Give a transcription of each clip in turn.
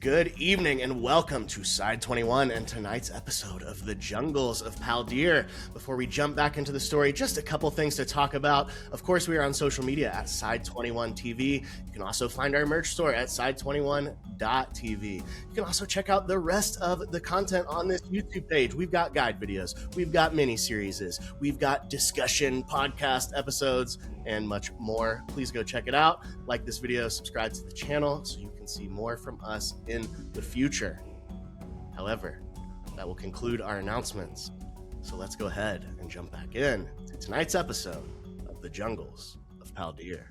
Good evening and welcome to Side 21 and tonight's episode of The Jungles of Paldir. Before we jump back into the story, just a couple things to talk about. Of course, we are on social media at Side 21 TV. You can also find our merch store at side21.tv. You can also check out the rest of the content on this YouTube page. We've got guide videos, we've got mini-series, we've got discussion podcast episodes, and much more. Please go check it out. Like this video, subscribe to the channel so you can see more from us in the future. However, that will conclude our announcements. So let's go ahead and jump back in to tonight's episode of The Jungles of Paldir.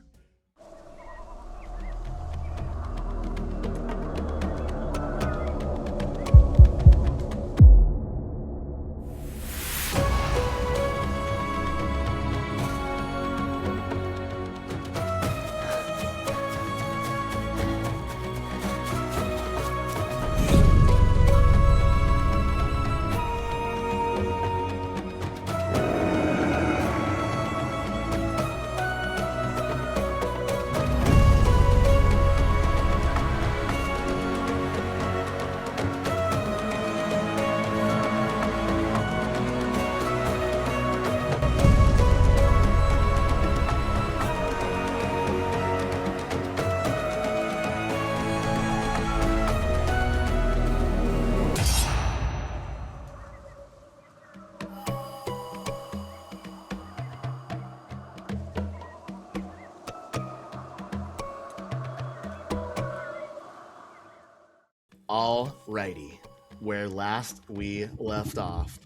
Alrighty, where last we left off.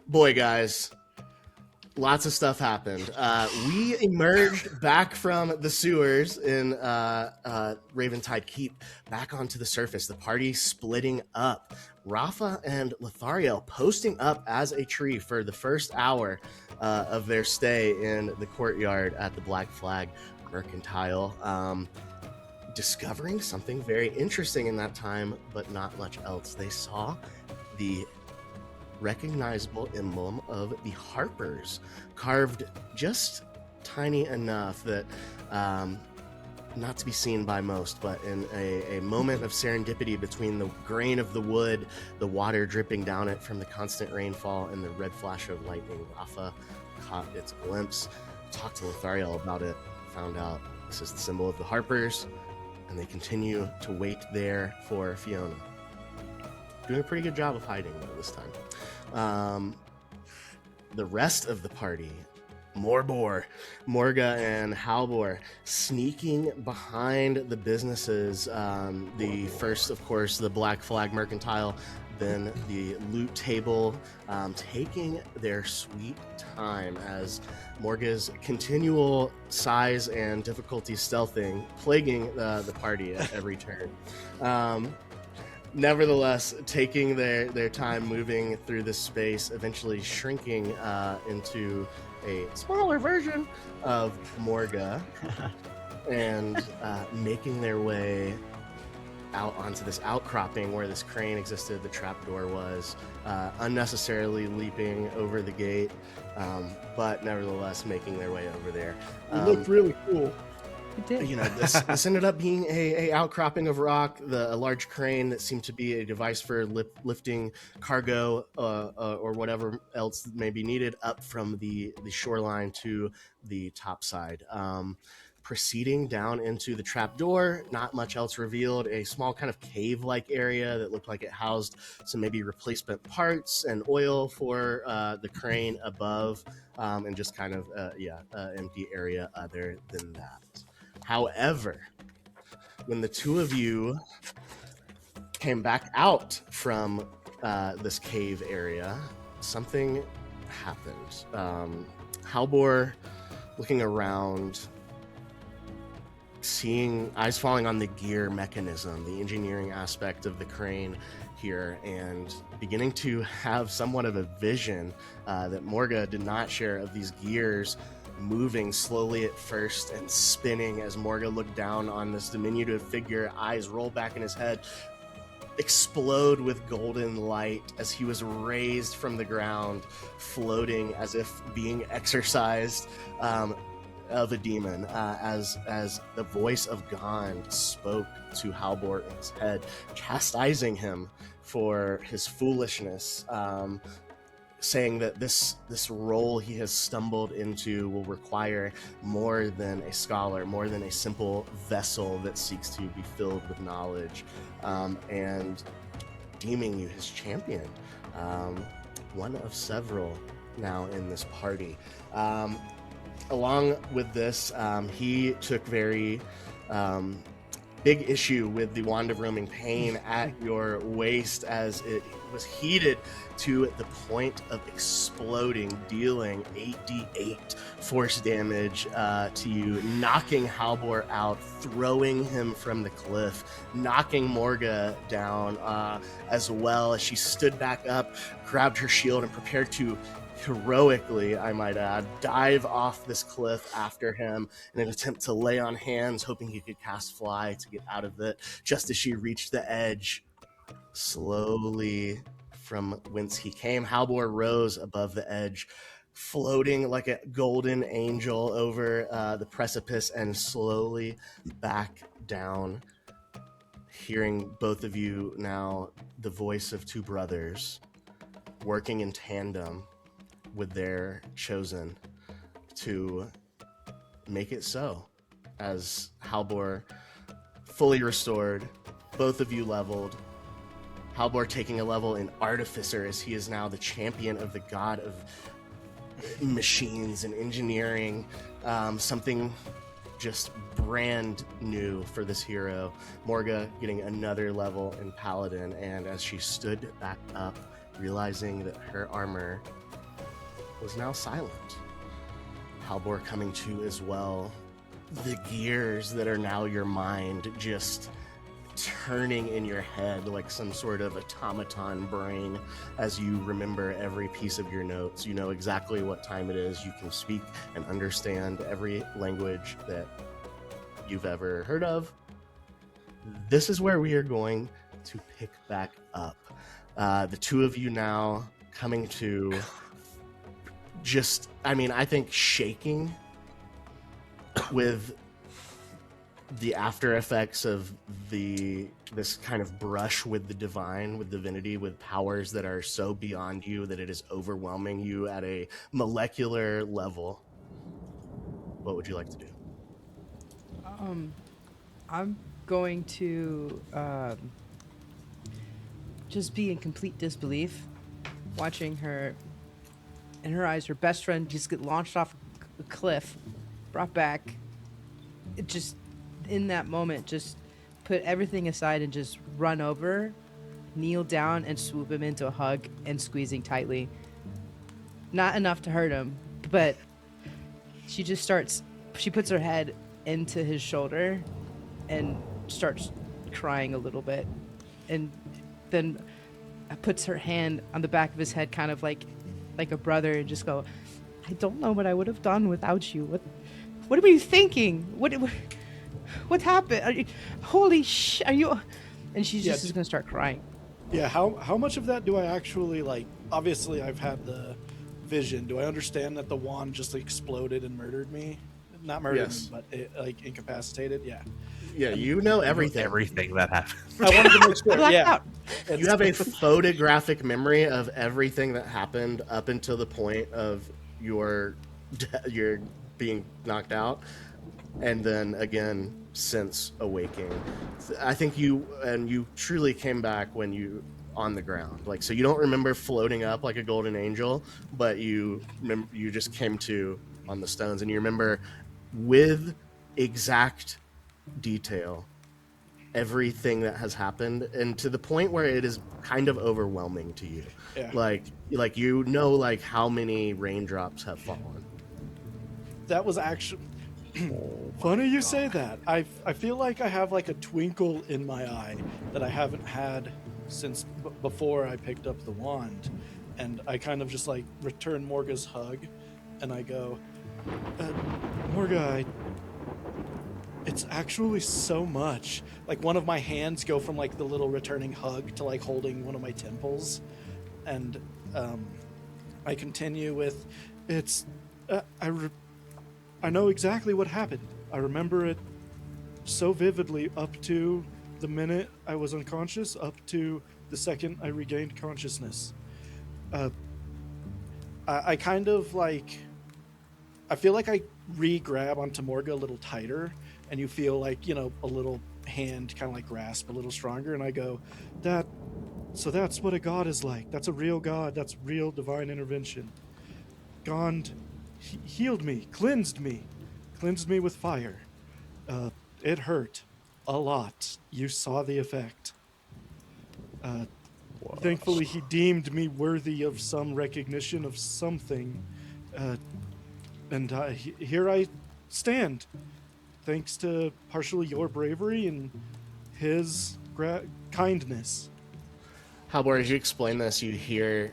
Boy, guys, lots of stuff happened. We emerged back from the sewers in Raventide Keep, back onto the surface. The party splitting up. Rafa and Lothariel posting up as a tree for the first hour of their stay in the courtyard at the Black Flag Mercantile. Discovering something very interesting in that time, but not much else. They saw the recognizable emblem of the Harpers, carved just tiny enough that not to be seen by most, but in a moment of serendipity between the grain of the wood, the water dripping down it from the constant rainfall, and the red flash of lightning, Rafa caught its glimpse, talked to Lothariel about it, found out this is the symbol of the Harpers, and they continue to wait there for Fiona. Doing a pretty good job of hiding, though, this time. The rest of the party, Morga and Halbor, sneaking behind the businesses. The first, of course, the Black Flag Mercantile, then the loot table, taking their sweet time as Morga's continual size and difficulty stealthing, plaguing the party at every turn. Nevertheless, taking their time moving through this space, eventually shrinking into a smaller version of Morga, and making their way out onto this outcropping where this crane existed, the trapdoor was, unnecessarily leaping over the gate, but nevertheless making their way over there. It looked really cool. It did. You know, this ended up being a outcropping of rock, a large crane that seemed to be a device for lifting cargo or whatever else may be needed up from the shoreline to the top side. Proceeding down into the trapdoor, not much else revealed. A small kind of cave-like area that looked like it housed some maybe replacement parts and oil for the crane above, and just kind of empty area other than that. However, when the two of you came back out from this cave area, something happened. Halbor, looking around, seeing eyes falling on the gear mechanism, the engineering aspect of the crane here, and beginning to have somewhat of a vision that Morga did not share of these gears moving slowly at first and spinning as Morga looked down on this diminutive figure, eyes roll back in his head, explode with golden light as he was raised from the ground, floating as if being exercised, of a demon, as the voice of Gond spoke to Halbor in his head, chastising him for his foolishness, saying that this role he has stumbled into will require more than a scholar, more than a simple vessel that seeks to be filled with knowledge, and deeming you his champion, one of several now in this party. Along with this, he took very big issue with the wand of roaming pain at your waist as it was heated to the point of exploding, dealing 8d8 force damage to you, knocking Halbor out, throwing him from the cliff, knocking Morga down as well as she stood back up, grabbed her shield, and prepared to heroically, I might add, dive off this cliff after him in an attempt to lay on hands, hoping he could cast fly to get out of it. Just as she reached the edge, slowly from whence he came, Halbor rose above the edge, floating like a golden angel over the precipice and slowly back down. Hearing both of you now, the voice of two brothers working in tandem with their chosen to make it so. As Halbor fully restored, both of you leveled, Halbor taking a level in Artificer as he is now the champion of the god of machines and engineering, something just brand new for this hero. Morga getting another level in Paladin, and as she stood back up, realizing that her armor was now silent, Halbor coming to as well, the gears that are now your mind just turning in your head like some sort of automaton brain as you remember every piece of your notes. You know exactly what time it is. You can speak and understand every language that you've ever heard of. This is where we are going to pick back up. The two of you now coming to just, I think shaking with the after effects of this kind of brush with the divine, with divinity, with powers that are so beyond you that it is overwhelming you at a molecular level. What would you like to do? I'm going to just be in complete disbelief, watching her, in her eyes, her best friend just get launched off a cliff, brought back. It just, in that moment, just put everything aside and just run over, kneel down, and swoop him into a hug and squeezing tightly. Not enough to hurt him, but she puts her head into his shoulder and starts crying a little bit, and then puts her hand on the back of his head, kind of like a brother, and just go, I don't know what I would have done without you. What were you thinking? What happened? Are you, holy sh! Are you? And she's just gonna start crying. Yeah. How much of that do I actually like? Obviously, I've had the vision. Do I understand that the wand just exploded and murdered me? Not murdered me, but it, like, incapacitated. Yeah. Yeah, you know everything. Everything that happened. I wanted to make sure. Yeah. You have a photographic memory of everything that happened up until the point of your being knocked out, and then again since awaking. I think you truly came back when you on the ground. Like, so you don't remember floating up like a golden angel, but you just came to on the stones, and you remember with exact detail everything that has happened, and to the point where it is kind of overwhelming to you. Yeah. Like you know, like how many raindrops have fallen. That was actually funny you say that. I feel like I have like a twinkle in my eye that I haven't had since before I picked up the wand, and I kind of just like return Morga's hug, and I go, Morga, it's actually so much. Like, one of my hands go from like the little returning hug to like holding one of my temples, and I continue with, I know exactly what happened. I remember it so vividly up to the minute I was unconscious, up to the second I regained consciousness. Uh, I kind of like. I feel like I re-grab onto Morga a little tighter, and you feel like, a little hand kind of like grasp a little stronger, and I go, so that's what a god is like. That's a real god. That's real divine intervention. Gond healed me, cleansed me with fire. It hurt a lot. You saw the effect. Thankfully, he deemed me worthy of some recognition of something. And here I stand, thanks to partially your bravery and his kindness. Halbor, as you explain this, you hear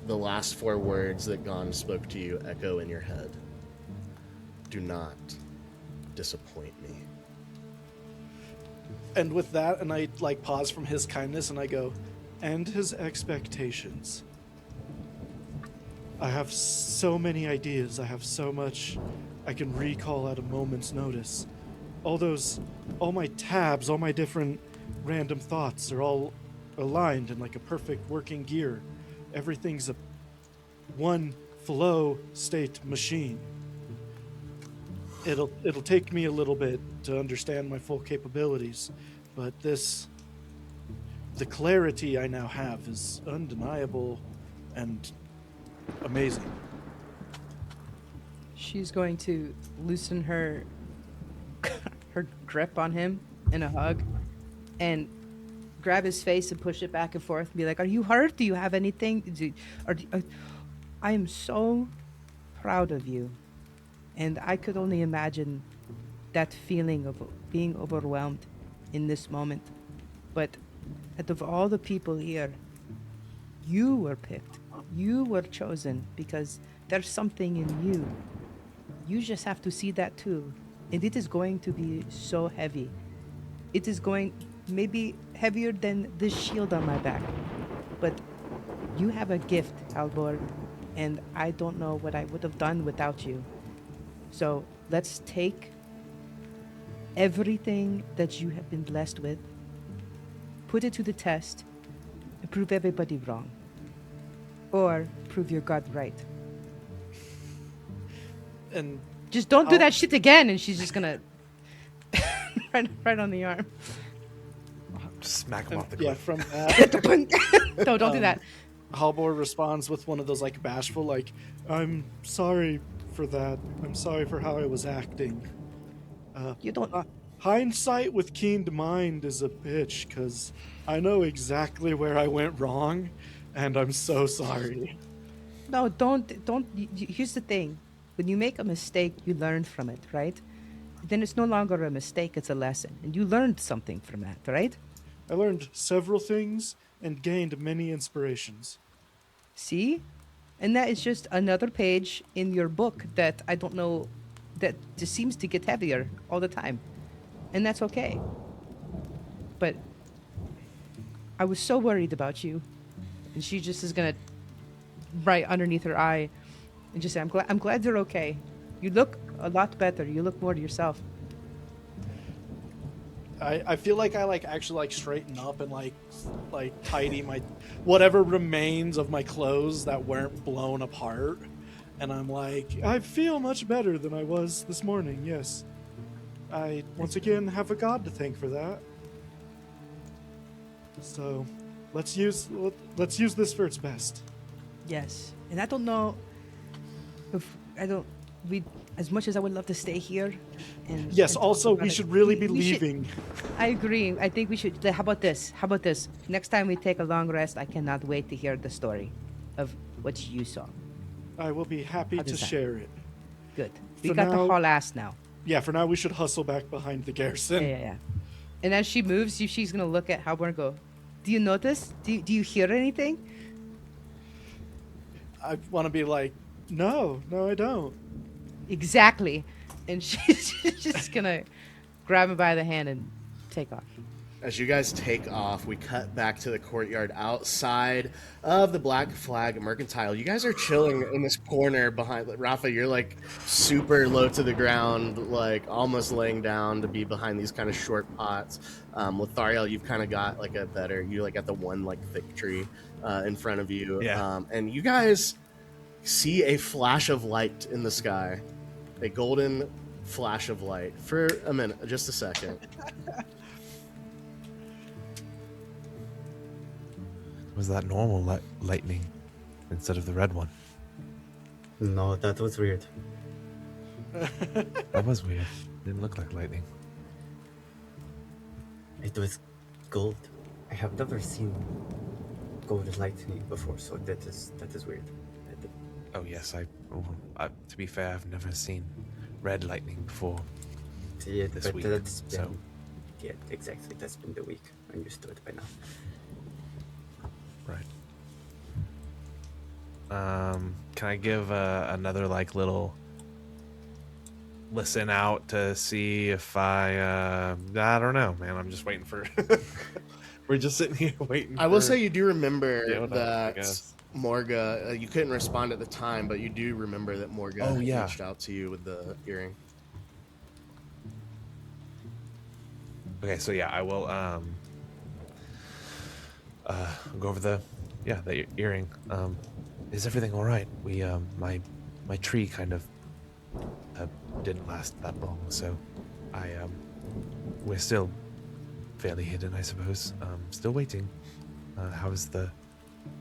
the last 4 words that Gon spoke to you echo in your head. Do not disappoint me. And with that, and I like pause from his kindness, and I go, and his expectations. I have so many ideas. I have so much I can recall at a moment's notice. All my tabs, all my different random thoughts are all aligned in like a perfect working gear. Everything's a one flow state machine. It'll take me a little bit to understand my full capabilities, but the clarity I now have is undeniable and amazing. She's going to loosen her her grip on him in a hug and grab his face and push it back and forth and be like, "Are you hurt? Do you have anything? I am so proud of you." And I could only imagine that feeling of being overwhelmed in this moment. But out of all the people here, you were picked. You were chosen because there's something in you. You just have to see that too. And it is going to be so heavy. It is going maybe heavier than this shield on my back. But you have a gift, Halbor, and I don't know what I would have done without you. So let's take everything that you have been blessed with, put it to the test, and prove everybody wrong. Or prove your God right. And just don't do that shit again, and she's just gonna right on the arm. Smack him off the yeah, cliff. from that, No, don't do that. Halbor responds with one of those like bashful, like, I'm sorry for that. I'm sorry for how I was acting. You don't. Hindsight with keen mind is a bitch, because I know exactly where I went wrong, and I'm so sorry. No, don't. Here's the thing. When you make a mistake, you learn from it, right? Then it's no longer a mistake, it's a lesson. And you learned something from that, right? I learned several things and gained many inspirations. See? And that is just another page in your book that I don't know, that just seems to get heavier all the time. And that's okay. But I was so worried about you. And she just is going to, right underneath her eye, and just say, I'm glad you're okay. You look a lot better. You look more to yourself. I feel like I actually straighten up and like tidy my whatever remains of my clothes that weren't blown apart, and I'm like, I feel much better than I was this morning. Yes, I once again have a god to thank for that. So let's use this for its best. Yes. And I don't know if as much as I would love to stay here. And yes, and also we should really be we should- leaving. I agree. I think we should. How about this? Next time we take a long rest, I cannot wait to hear the story of what you saw. I will be happy How to does that? share it. Good. We For got now- the haul ass now. Yeah, for now we should hustle back behind the garrison. Yeah. And as she moves, she's gonna look at Halbor and go, "Do you notice? Do you hear anything?" I want to be like, no, I don't. Exactly. And she's just gonna grab him by the hand and take off. As you guys take off, we cut back to the courtyard outside of the Black Flag Mercantile. You guys are chilling in this corner behind Rafa. You're like super low to the ground, like almost laying down to be behind these kind of short pots. Lothariel, you've kind of got like a better. You like got the one like thick tree in front of you. Yeah. And you guys see a flash of light in the sky, a golden flash of light for a minute, just a second. Was that normal lightning instead of the red one? No, that was weird. That was weird. Didn't look like lightning. It was gold. I have never seen gold lightning before, so that is weird. Oh yes, to be fair, I've never seen red lightning before. Yeah, This but week, that's been, so- yeah, exactly. That's been the week. I'm used to it by now. Right. Can I give another like little listen out to see if I don't know, man. I'm just waiting for. We're just sitting here waiting. I will for- say you do remember Yeah, well, I that guess. Morga, you couldn't respond at the time, but you do remember that Morga Oh, yeah. reached out to you with the earring. Okay, so yeah, I will go over the earring. Is everything all right? We my tree kind of didn't last that long, so we're still fairly hidden, I suppose. Still waiting. How is the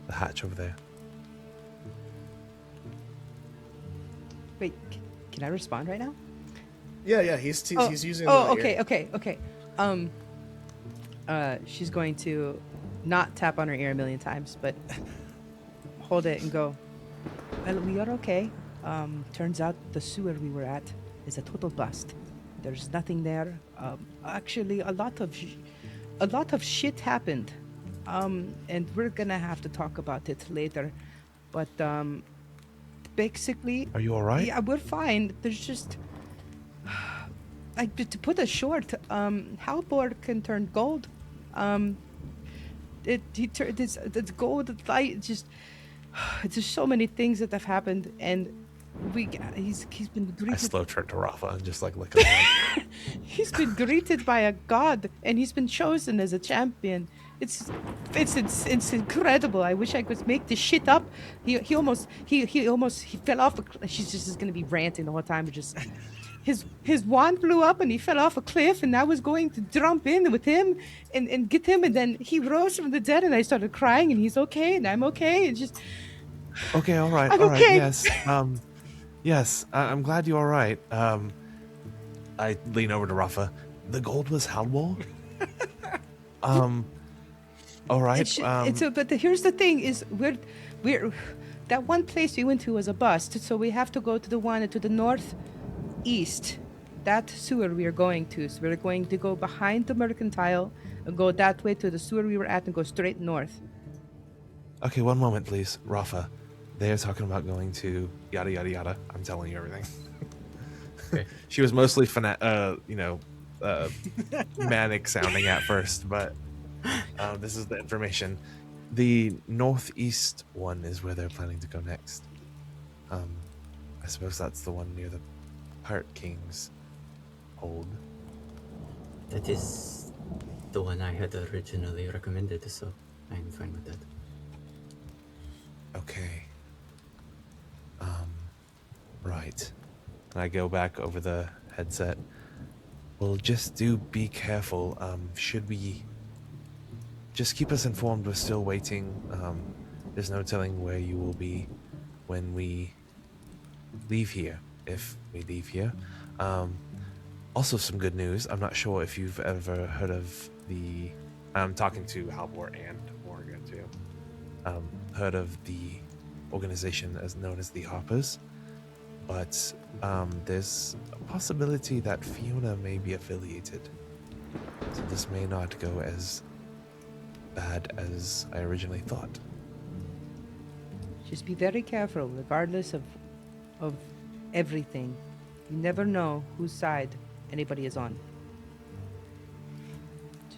hatch over there? Wait, can I respond right now? Yeah, he's using. Oh, the okay, earring. okay. She's going to not tap on her ear a million times, but hold it and go. Well, we are okay. Turns out the sewer we were at is a total bust. There's nothing there. Actually, a lot of shit happened. And we're gonna have to talk about it later. But basically, Are you all right? yeah, we're fine. There's just like to put it short, Halbor can turn gold. It's gold light. Just it's just so many things that have happened, and he's been I greeted. slow turn to Rafa and just like look at him. He's been greeted by a god, and he's been chosen as a champion. It's incredible. I wish I could make this shit up. He almost fell off. She's just gonna be ranting the whole time. But just his wand blew up and he fell off a cliff, and I was going to jump in with him and get him, and then he rose from the dead, and I started crying, and he's okay, and I'm okay, and just Okay, all right, I'm all right, okay. yes. Yes, I'm glad you're all right. I lean over to Rafa. The gold was Halwall? All right. But here's the thing: is we're that one place we went to was a bust, so we have to go to the one to the northeast. That sewer we are going to. So we're going to go behind the mercantile and go that way to the sewer we were at and go straight north. Okay, one moment, please. Rafa, they're talking about going to yada yada yada. I'm telling you everything. Okay. She was mostly manic sounding at first, but this is the information. The northeast one is where they're planning to go next. I suppose that's the one near the Pirate King's hold. That is the one I had originally recommended, so I'm fine with that. Okay. Right. And I go back over the headset. Well, just do be careful. Should we just keep us informed? We're still waiting. There's no telling where you will be when we leave here, if we leave here. Also, some good news. I'm not sure if you've ever heard of the. I'm talking to Halvor and Morgan too. Heard of the organization as known as the Harpers, but there's a possibility that Fiona may be affiliated. So this may not go as bad as I originally thought. Just be very careful, regardless of everything. You never know whose side anybody is on.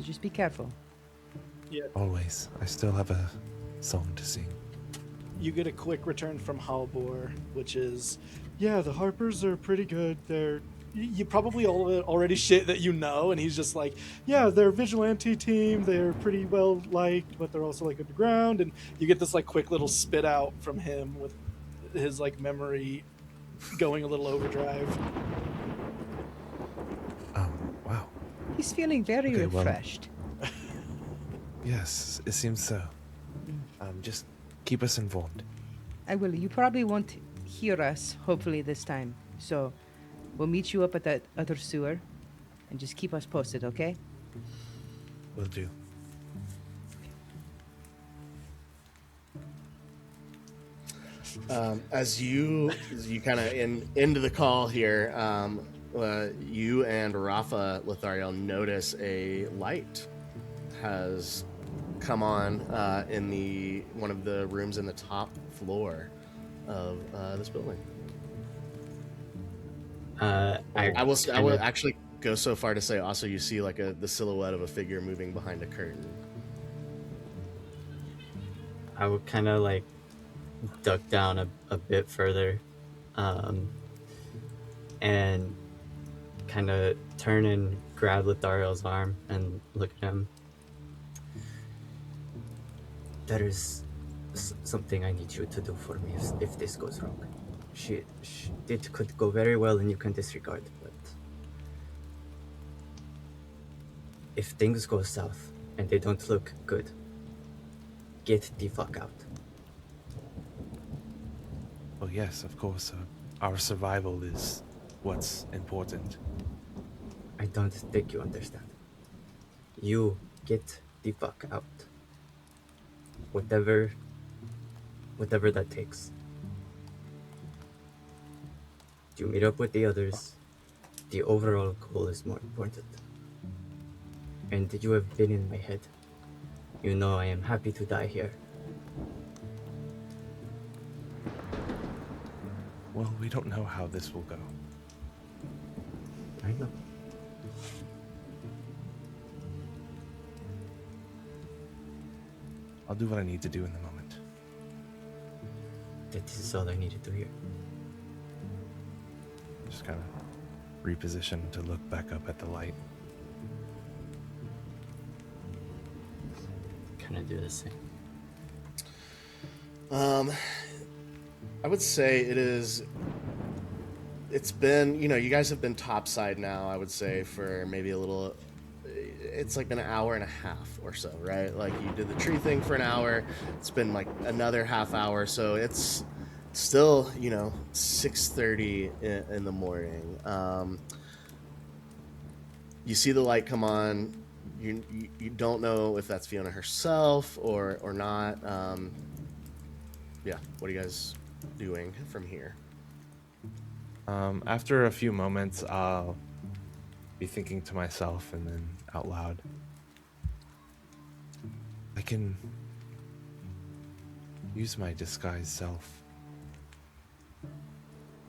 just be careful. Always. I still have a song to sing. You get a quick return from Halbor, which is, yeah, the Harpers are pretty good. You probably already shit that you know, and he's just like, yeah, they're a vigilante team. They're pretty well liked, but they're also like underground. And you get this like quick little spit out from him with his like memory going a little overdrive. Wow. He's feeling very Okay, well- refreshed. Yes, it seems so. Just keep us informed. I will. You probably won't hear us, hopefully, this time. So we'll meet you up at that other sewer and just keep us posted, okay? Will do. As you kind of into the call here, you and Rafa Lothario notice a light has come on in one of the rooms in the top floor of this building. I will actually go so far to say also you see like the silhouette of a figure moving behind a curtain. I would kind of like duck down a bit further, and kind of turn and grab Lothario's arm and look at him. There is something I need you to do for me if this goes wrong. It could go very well and you can disregard, but if things go south and they don't look good, get the fuck out. Well, yes, of course. Our survival is what's important. I don't think you understand. You get the fuck out. Whatever that takes. You meet up with the others. The overall goal is more important. And you have been in my head. You know I am happy to die here. Well, we don't know how this will go. I know. I'll do what I need to do in the moment. That is all I needed to hear. Just kind of reposition to look back up at the light. Can I do the same? I would say it's been, you guys have been topside now, I would say, for maybe it's like been an hour and a half or so, right? Like you did the tree thing for an hour. It's been like another half hour. So it's still, 6:30 in the morning. You see the light come on. You don't know if that's Fiona herself or not. Yeah. What are you guys doing from here? After a few moments, I'll be thinking to myself and then out loud. I can use my disguised self.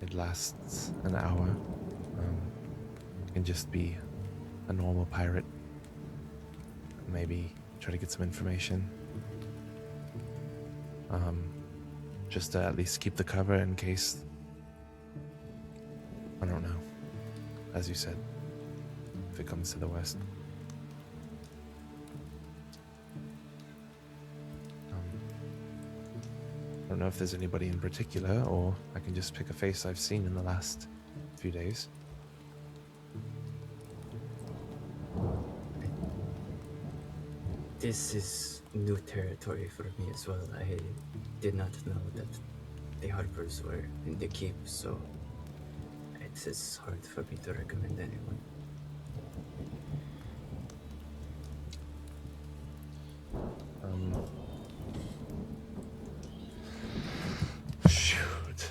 It lasts an hour. I can just be a normal pirate. Maybe try to get some information. Just to at least keep the cover in case. I don't know. As you said, if it comes to the west. I don't know if there's anybody in particular, or I can just pick a face I've seen in the last few days. This is new territory for me as well. I did not know that the Harpers were in the keep, so it is hard for me to recommend anyone. Shoot.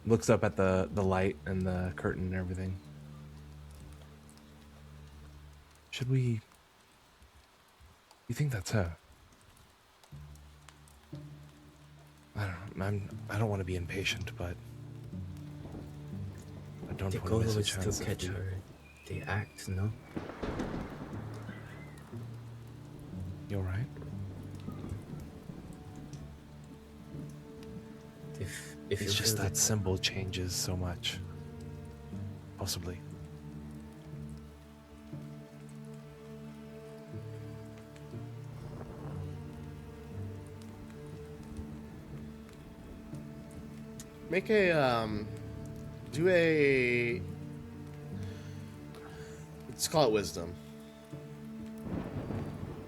Looks up at the light and the curtain and everything. Should we... You think that's her? I don't want to be impatient, but I don't The want goal to miss a was chance to catch her the act, no? You alright? If It's you just feel that symbol changes so much. Possibly. Make a do a, let's call it wisdom.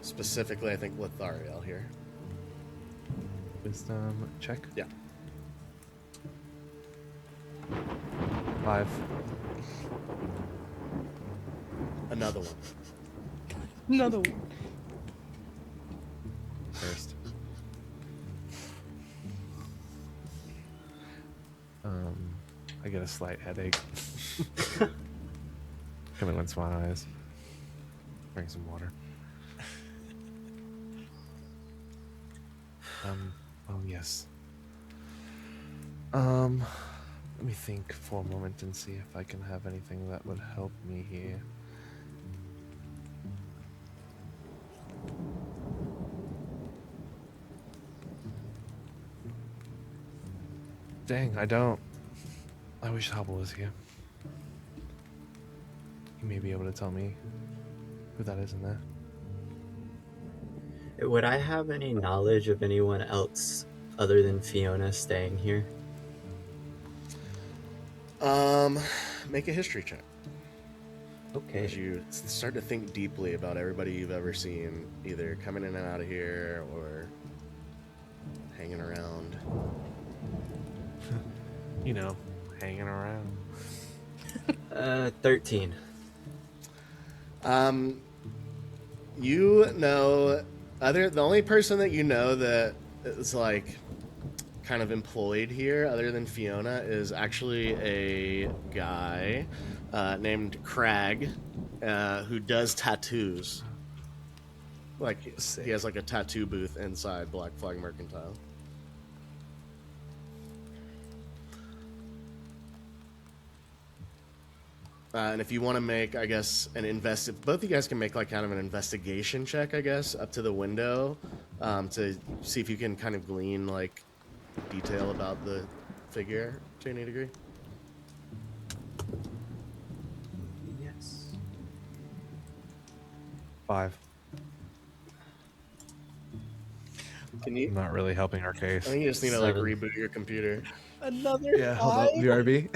Specifically, I think Lithariel here. Wisdom check. Yeah. 5. Another one. Another one. First. I get a slight headache. Coming once my eyes. Bring some water. Oh yes. Let me think for a moment and see if I can have anything that would help me here. Dang, I don't. I wish Hobble was here. He may be able to tell me who that is in there. Would I have any knowledge of anyone else other than Fiona staying here? Make a history check. Okay. As you start to think deeply about everybody you've ever seen, either coming in and out of here or hanging around. You know, hanging around. 13. You know, the only person that you know that is like kind of employed here, other than Fiona, is actually a guy named Crag, who does tattoos. Like he has like a tattoo booth inside Black Flag Mercantile. And if you want to make, I guess, both of you guys can make like kind of an investigation check, I guess, up to the window, to see if you can kind of glean like detail about the figure to any degree. Yes. 5. Can you? Not really helping our case. I think you just need to like 7. reboot your computer. Another Yeah, hold up. 5? BRB.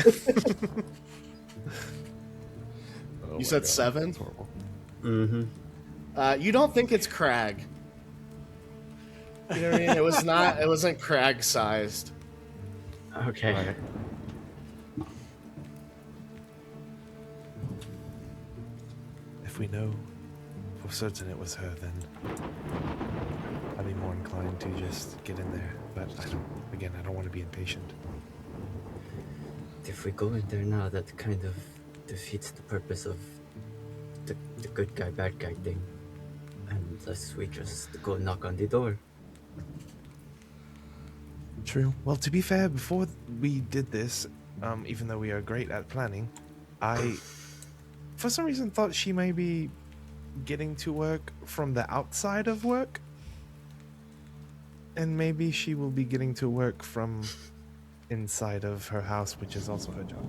Oh You my said God, 7? that's horrible. Mm-hmm. You don't think it's Crag? You know what I mean? It was not. It wasn't Crag sized. Okay. Right. If we know for certain it was her, then I'd be more inclined to just get in there. But I don't want to be impatient. If we go in there now, that kind of defeats the purpose of the good guy, bad guy thing. Unless we just go knock on the door. True. Well, to be fair, before we did this, even though we are great at planning, I, for some reason, thought she may be getting to work from the outside of work. And maybe she will be getting to work from inside of her house, which is also her job.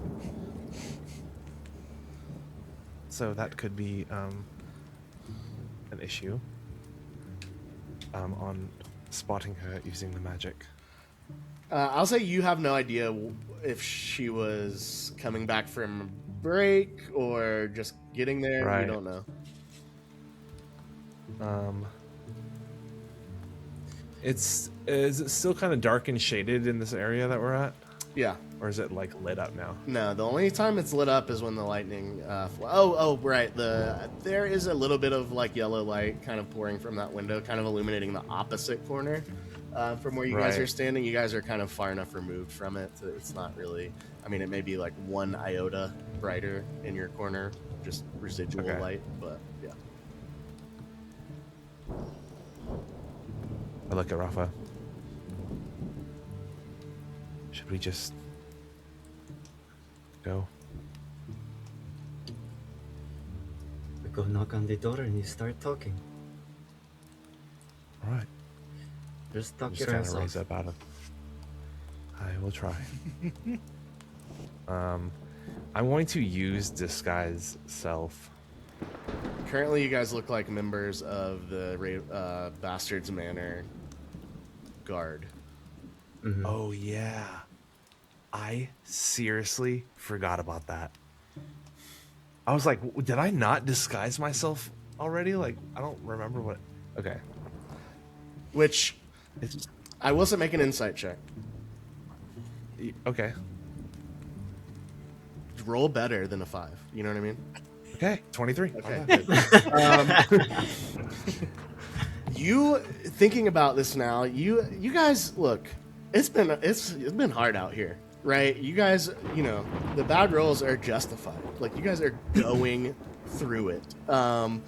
So that could be an issue on spotting her using the magic. I'll say you have no idea if she was coming back from break or just getting there. Right. You don't know. Is it still kind of dark and shaded in this area that we're at? Yeah. Or is it like lit up now? No, the only time it's lit up is when the lightning. Right. There is a little bit of like yellow light kind of pouring from that window, kind of illuminating the opposite corner from where you guys are Right. standing. You guys are kind of far enough removed from it. So it's not really. I mean, it may be like 1 iota brighter in your corner, just residual Okay. light. But yeah. I look at Rafa. Should we just go? We go knock on the door and you start talking. All right. Just talk Just your kind ass of raise off. up out of. I will try. I'm going to use disguise self. Currently, you guys look like members of the Bastards Manor guard. Mhm. Oh yeah, I seriously forgot about that. I was like, did I not disguise myself already? Like, I don't remember what. Okay, Which it's I will say, make an insight check. okay. Roll better than a 5. You know what I mean? Okay, 23. Okay. All right. Good. You thinking about this now? You guys look. It's been hard out here, right? You guys, the bad rolls are justified. Like you guys are going through it. And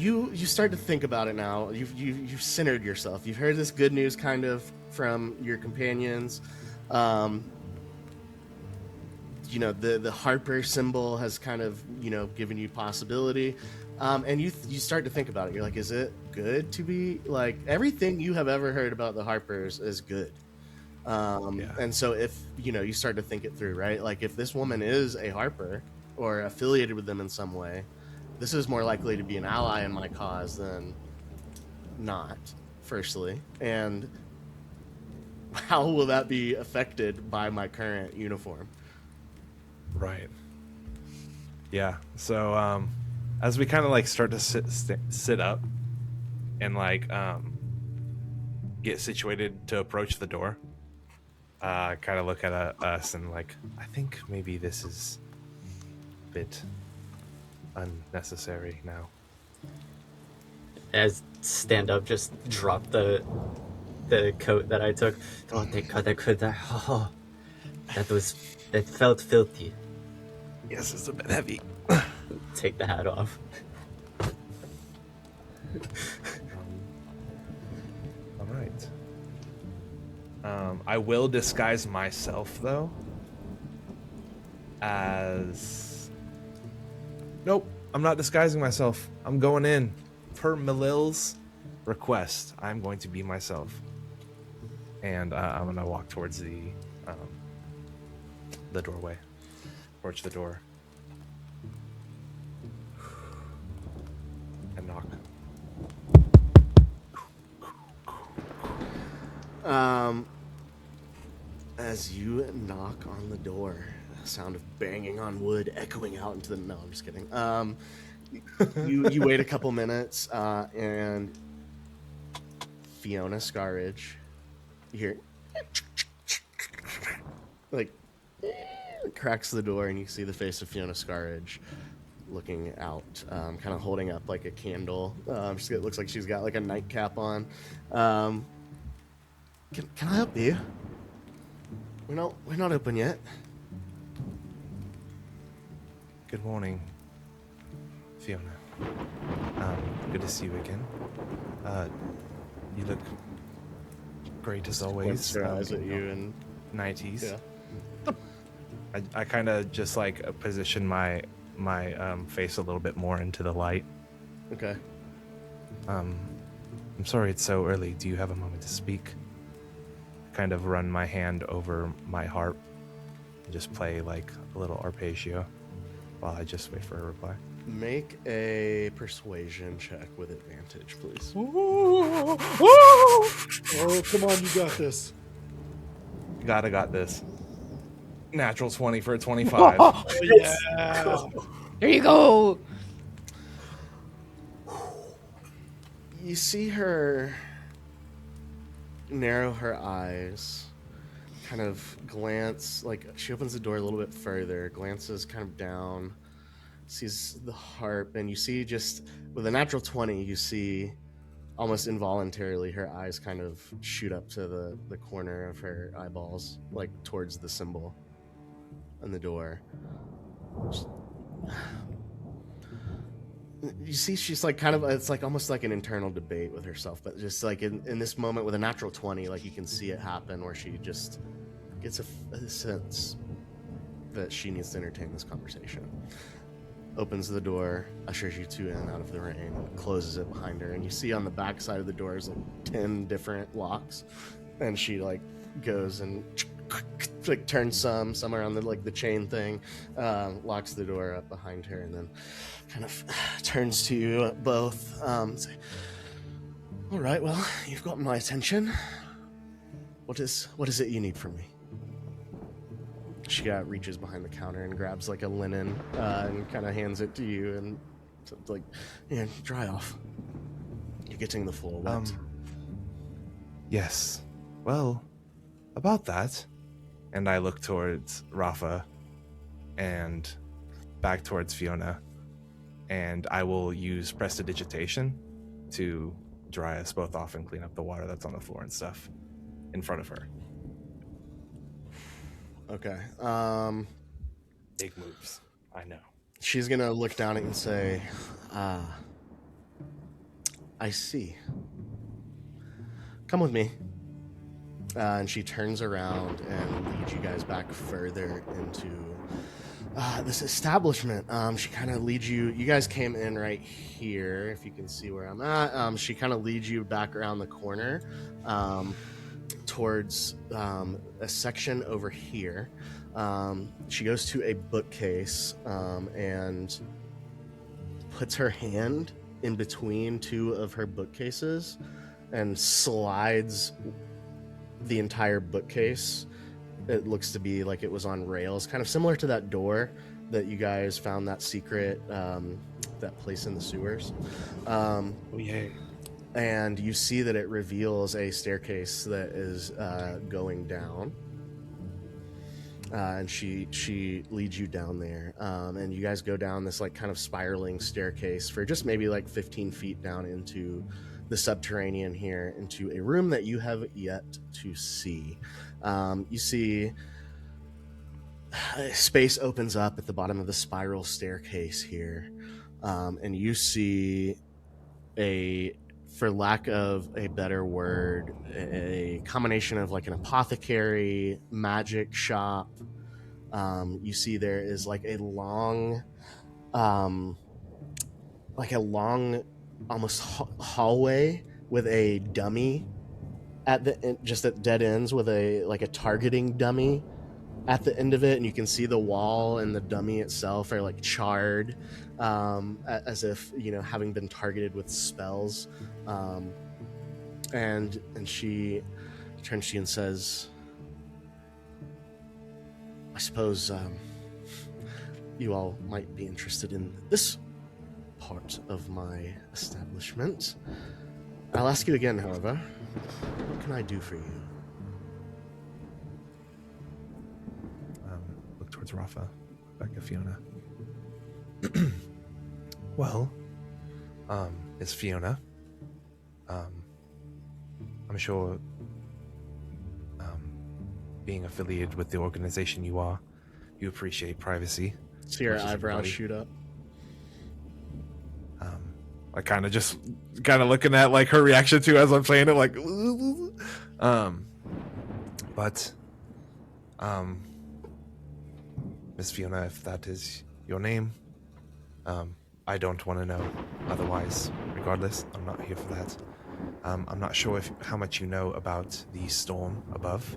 you start to think about it now. You've centered yourself. You've heard this good news kind of from your companions. The Harper symbol has kind of given you possibility, and you start to think about it. You're like, is it good to be like everything you have ever heard about the Harpers is good? And so if you start to think it through, right? Like if this woman is a Harper or affiliated with them in some way, this is more likely to be an ally in my cause than not. Firstly, and how will that be affected by my current uniform? Right. Yeah. So as we kind of like start to sit up and like get situated to approach the door, kind of look at us and like, I think maybe this is a bit unnecessary now. As stand up, just drop the coat that I took. Oh, thank God I could. Oh, that felt filthy. Yes, it's a bit heavy. Take the hat off. All right. I will disguise myself though as. Nope, I'm not disguising myself. I'm going in. Per Malil's request, I'm going to be myself, and I'm gonna walk towards the doorway, towards the door, and knock. As you knock on the door, a sound of banging on wood echoing out into the. No, I'm just kidding. You wait a couple minutes, and Fiona Scarridge, you hear like cracks the door, and you see the face of Fiona Scarridge looking out, kind of holding up like a candle. It looks like she's got like a nightcap on. Can I help you? We're not open yet. Good morning, Fiona. Good to see you again. You look great as always. Squints her eyes at you and 90s. yeah. I kind of just like position my face a little bit more into the light. Okay. I'm sorry it's so early. Do you have a moment to speak? Kind of run my hand over my harp and just play like a little arpeggio while I just wait for a reply. Make a persuasion check with advantage, please. Oh, come on, you got this. Got this. Natural 20 for a 25. Yeah. There you go. You see her narrow her eyes, kind of glance, like she opens the door a little bit further, glances kind of down, sees the harp, and you see just with a natural 20, you see almost involuntarily her eyes kind of shoot up to the corner of her eyeballs, like towards the symbol on the door. You see she's like kind of, it's like almost like an internal debate with herself, but just like in this moment with a natural 20, like you can see it happen where she just gets a sense that she needs to entertain this conversation. opens the door, ushers you two in out of the rain, closes it behind her, and you see on the back side of the door is like 10 different locks, and she like goes and like turns some around the chain thing, locks the door up behind her, and then kind of turns to you both, say, all right, well, you've got my attention. What is it you need from me? She reaches behind the counter and grabs like a linen and kind of hands it to you, and like, yeah, dry off. You're getting the floor wet. Yes. Well, about that. And I look towards Rafa and back towards Fiona, and I will use prestidigitation to dry us both off and clean up the water that's on the floor and stuff in front of her. Okay. Big moves. I know. She's gonna look down at you and say, I see. Come with me. And she turns around and leads you guys back further into this establishment. She kind of leads you. You guys came in right here, if you can see where I'm at. She kind of leads you back around the corner towards a section over here. She goes to a bookcase and puts her hand in between two of her bookcases and slides the entire bookcase. It looks to be like it was on rails, kind of similar to that door that you guys found, that secret, that place in the sewers. Oh, yay. And you see that it reveals a staircase that is going down. And she leads you down there. And you guys go down this like kind of spiraling staircase for just maybe like 15 feet down into the subterranean here, into a room that you have yet to see. You see space opens up at the bottom of the spiral staircase here. And you see for lack of a better word, a combination of like an apothecary, magic shop. You see there is like a long almost hallway with a dummy at the end, just at dead ends, with a targeting dummy at the end of it, and you can see the wall and the dummy itself are like charred, as if, you know, having been targeted with spells. And she turns to you and says, I suppose you all might be interested in this part of my establishment. I'll ask you again, however, what can I do for you? Look towards Rafa, back at Fiona. Well, it's Fiona. I'm sure, being affiliated with the organization you are, you appreciate privacy. See her eyebrows shoot up. I kind of looking at like her reaction to as I'm saying it, like, but, Miss Fiona, if that is your name, I don't want to know. Otherwise, regardless, I'm not here for that. I'm not sure how much you know about the storm above.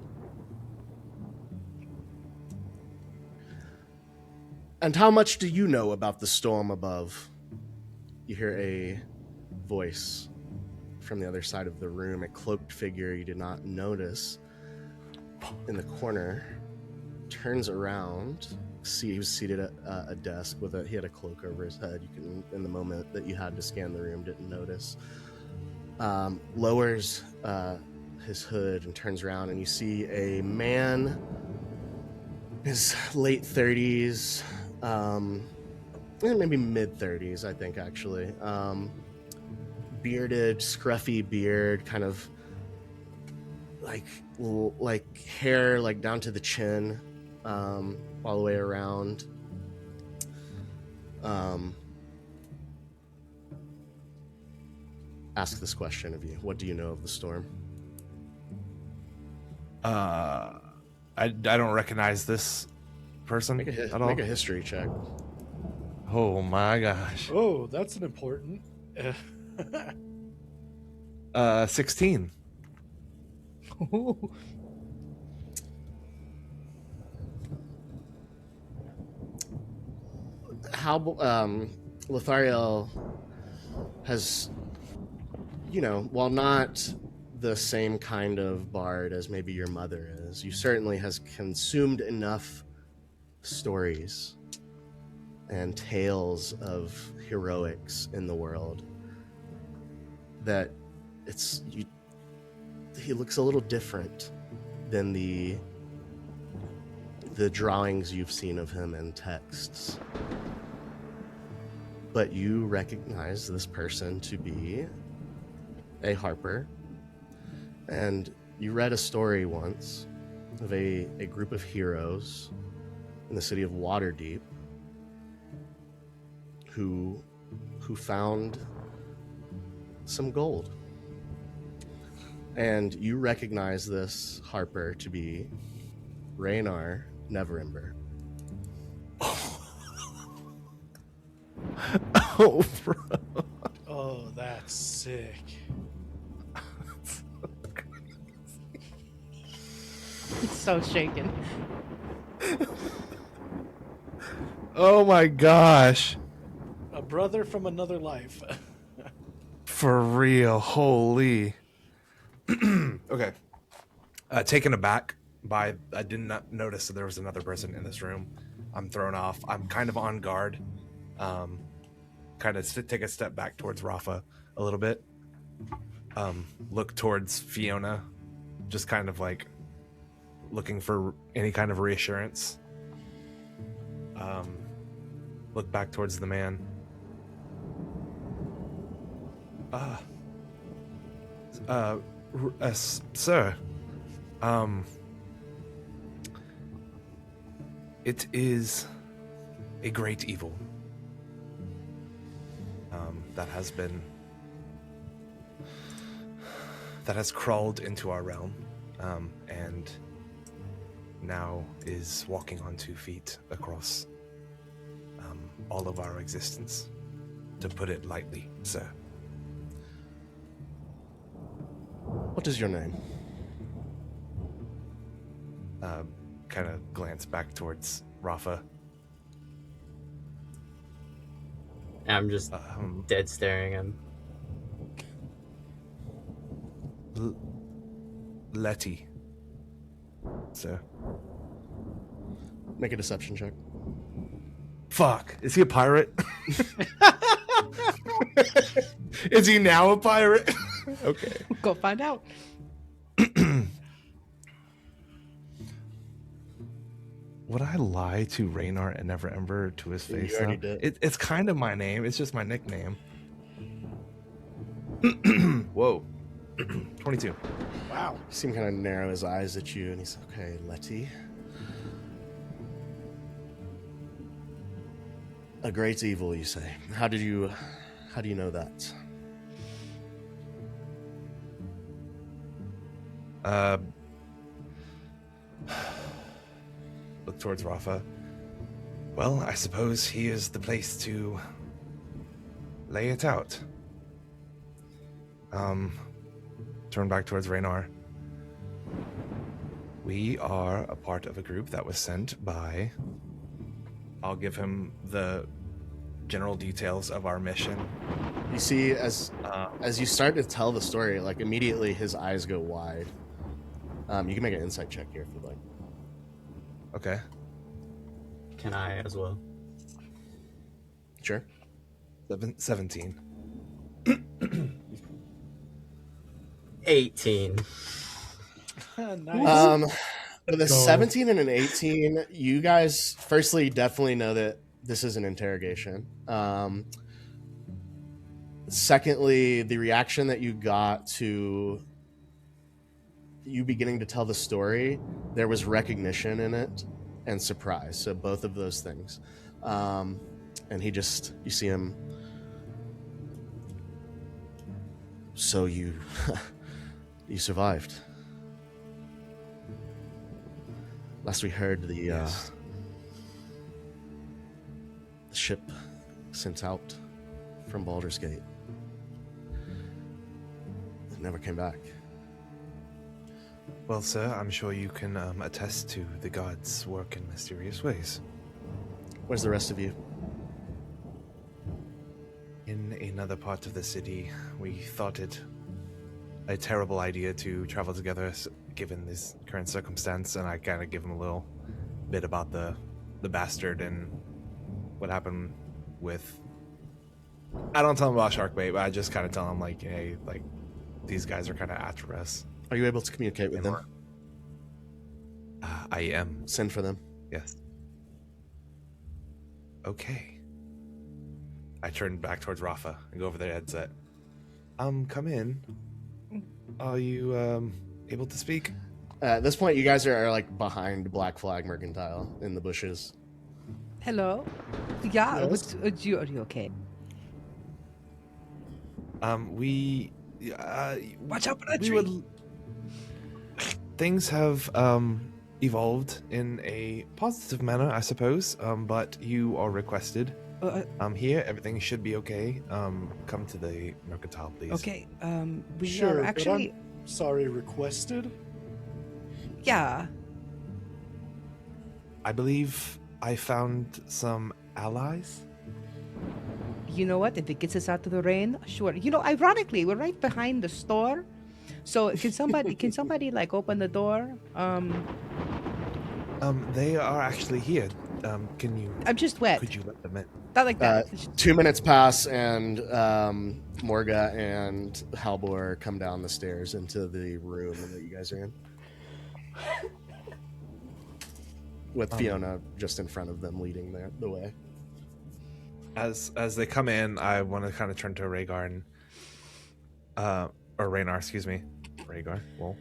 And how much do you know about the storm above? You hear a voice from the other side of the room, a cloaked figure you did not notice in the corner, turns around. See, he was seated at a desk he had a cloak over his head. You can, in the moment that you had to scan the room, didn't notice. Lowers his hood and turns around, and you see a man, his late 30s, maybe mid-30s, I think, actually. Bearded, scruffy beard, kind of like hair like down to the chin, all the way around. Ask this question of you. What do you know of the storm? I don't recognize this person at all. Make a history check. Oh my gosh. Oh, that's an important. 16. How Lothariel has, while not the same kind of bard as maybe your mother is, you certainly has consumed enough stories and tales of heroics in the world that he looks a little different than the drawings you've seen of him in texts. But you recognize this person to be a harper, and you read a story once of a group of heroes in the city of Waterdeep who found some gold. And you recognize this harper to be Raynar Neverember. Oh, bro. Oh, that's sick. He's so shaken. Oh my gosh. A brother from another life. For real. Holy. Okay. Taken aback by, I did not notice that there was another person in this room. I'm thrown off. I'm kind of on guard. Kind of take a step back towards Rafa a little bit. Look towards Fiona, just kind of like looking for any kind of reassurance. Look back towards the man. Sir, it is a great evil that has crawled into our realm, and now is walking on 2 feet across all of our existence, to put it lightly, sir. What is your name? Kind of glance back towards Rafa. I'm just dead staring him. Letty, sir. Make a deception check. Fuck. Is he a pirate? Is he now a pirate? Okay. Go find out. Would I lie to Raynar and Neverember to his face? You already did. It's kind of my name. It's just my nickname. Whoa. 22. Wow. You see him kind of narrow his eyes at you, and he's okay, Letty. A great evil, you say. How do you know that? Look towards Rafa. Well, I suppose he is the place to lay it out. Turn back towards Raynar. We are a part of a group that was sent by... I'll give him the general details of our mission. You see, as you start to tell the story, like immediately his eyes go wide. You can make an insight check here if you'd like. Okay. Can I as well? Sure. 17. 18. Nice. With a 17 and an 18, you guys firstly definitely know that this is an interrogation. Secondly, the reaction that you got to you beginning to tell the story, there was recognition in it and surprise. So both of those things. And you see him. So you survived. Last we heard, the ship sent out from Baldur's Gate. It never came back. Well, sir, I'm sure you can attest to the gods' work in mysterious ways. Where's the rest of you? In another part of the city, we thought it a terrible idea to travel together given this current circumstance, and I kind of give him a little bit about the bastard and what happened with... I don't tell him about Sharkbait, but I just kind of tell him, like, hey, like, these guys are kind of after us. Are you able to communicate with them? I am. Send for them. Yes. Okay. I turn back towards Rafa and go over their headset. Come in. Are you, able to speak? At this point, you guys are like behind Black Flag Mercantile in the bushes. Hello? Yeah, Yes? are you okay? We... Watch out for that we tree! would... Things have, evolved in a positive manner, I suppose, but you are requested. Here, everything should be okay. Come to the Mercantile, please. Okay, we Sure, are but actually... I'm sorry, requested? Yeah. I believe I found some allies. You know what? If it gets us out of the rain, sure. You know, ironically, we're right behind the store. So can somebody like open the door? They are actually here. Can you... I'm just wet. Could you let them in? Not like that. 2 minutes pass, and Morga and Halbor come down the stairs into the room that you guys are in. With Fiona just in front of them, leading the way. As they come in, I want to kind of turn to Rhaegar and... or Raynar, excuse me. Rhaegar, well.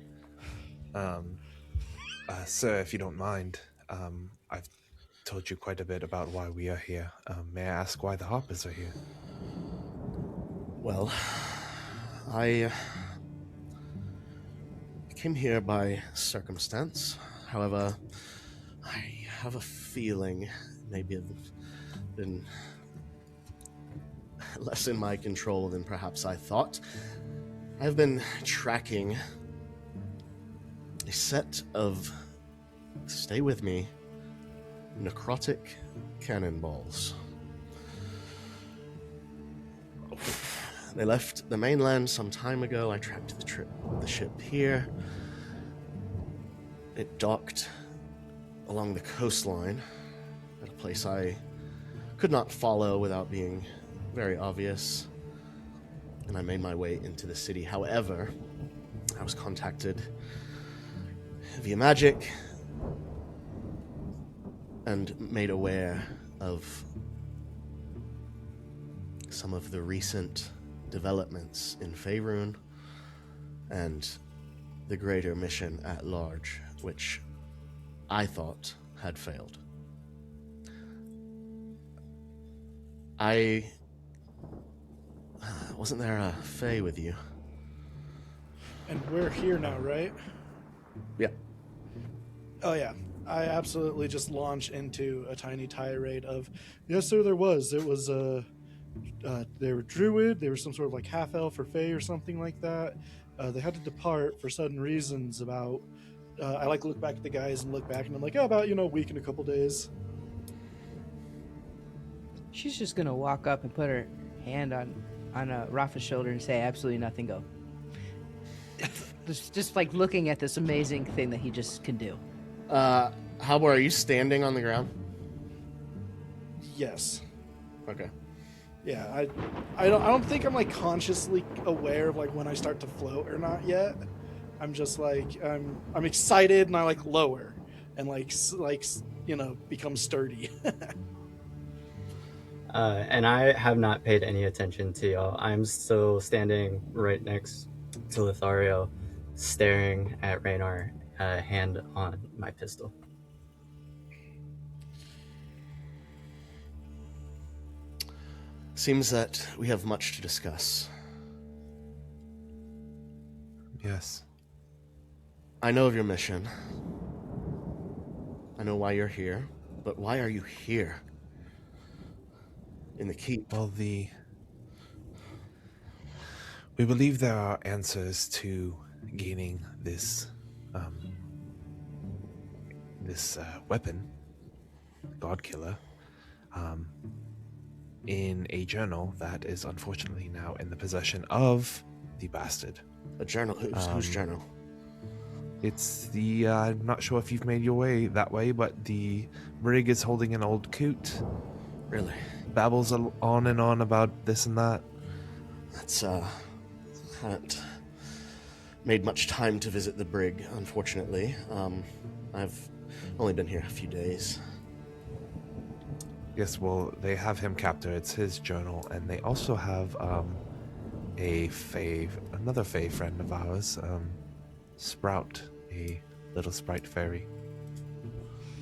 Sir, if you don't mind, I've told you quite a bit about why we are here. May I ask why the Harpers are here? Well, I came here by circumstance. However, I have a feeling maybe it's been less in my control than perhaps I thought. I've been tracking a set of, stay with me, necrotic cannonballs. They left the mainland some time ago. I tracked the ship here. It docked along the coastline at a place I could not follow without being very obvious, and I made my way into the city. However, I was contacted via magic and made aware of some of the recent developments in Faerun and the greater mission at large, which I thought had failed. Wasn't there a Fae with you? And we're here now, right? Yeah. Oh, yeah. I absolutely just launch into a tiny tirade of, yes, sir, there was. It was, they were druid, they were some sort of like half-elf or fae or something like that. They had to depart for sudden reasons about, I like look back at the guys and look back and I'm like, oh, about, a week and a couple days. She's just gonna walk up and put her hand on Rafa's shoulder and say, absolutely nothing, go. just like looking at this amazing thing that he just can do. Halbor, are you standing on the ground? Yes. Okay. Yeah, I don't think I'm like consciously aware of like when I start to float or not yet. I'm just like I'm excited and I like lower and become sturdy. And I have not paid any attention to y'all. I'm still standing right next to Lothario, staring at Raynar, hand on my pistol. Seems that we have much to discuss. Yes. I know of your mission. I know why you're here, but why are you here? in the keep. Well, we believe there are answers to gaining this weapon, God Killer, in a journal that is unfortunately now in the possession of the bastard. A journal? Whose journal? It's the I'm not sure if you've made your way that way, but the brig is holding an old coot. Really? Babbles on and on about this and that. That's haven't made much time to visit the brig, unfortunately. I've only been here a few days. Yes, well, they have him captured. It's his journal, and they also have another Fae friend of ours, Sprout, a little sprite fairy.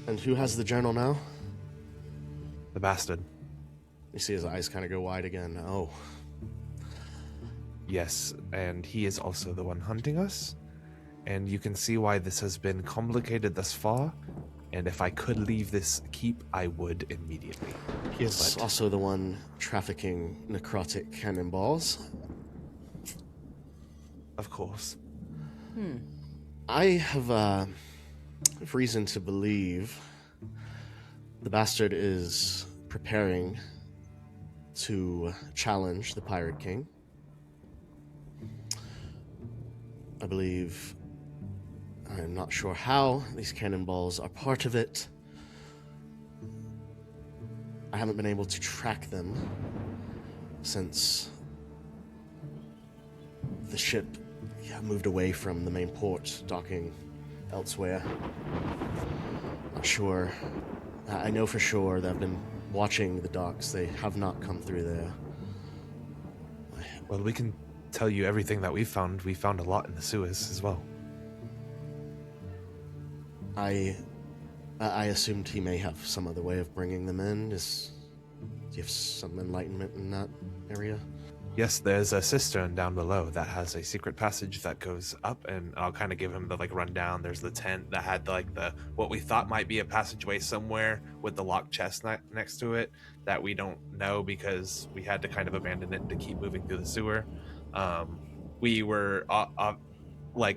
And who has the journal now? The bastard. You see his eyes kind of go wide again. Oh, Yes, and he is also the one hunting us. And you can see why this has been complicated thus far. And if I could leave this keep, I would immediately. he is But- also the one trafficking necrotic cannonballs. Of course. I have reason to believe the bastard is preparing to challenge the Pirate King. I believe, I'm not sure how, these cannonballs are part of it. I haven't been able to track them since the ship moved away from the main port, docking elsewhere. Not sure. I know for sure that I've been watching the docks. They have not come through there. Well, we can tell you everything that we found. We found a lot in the sewers as well. I assumed he may have some other way of bringing them in. Do you have some enlightenment in that area? Yes, there's a cistern down below that has a secret passage that goes up, and I'll kind of give him the rundown. There's the tent that had the what we thought might be a passageway somewhere with the locked chest next to it that we don't know because we had to kind of abandon it to keep moving through the sewer. We were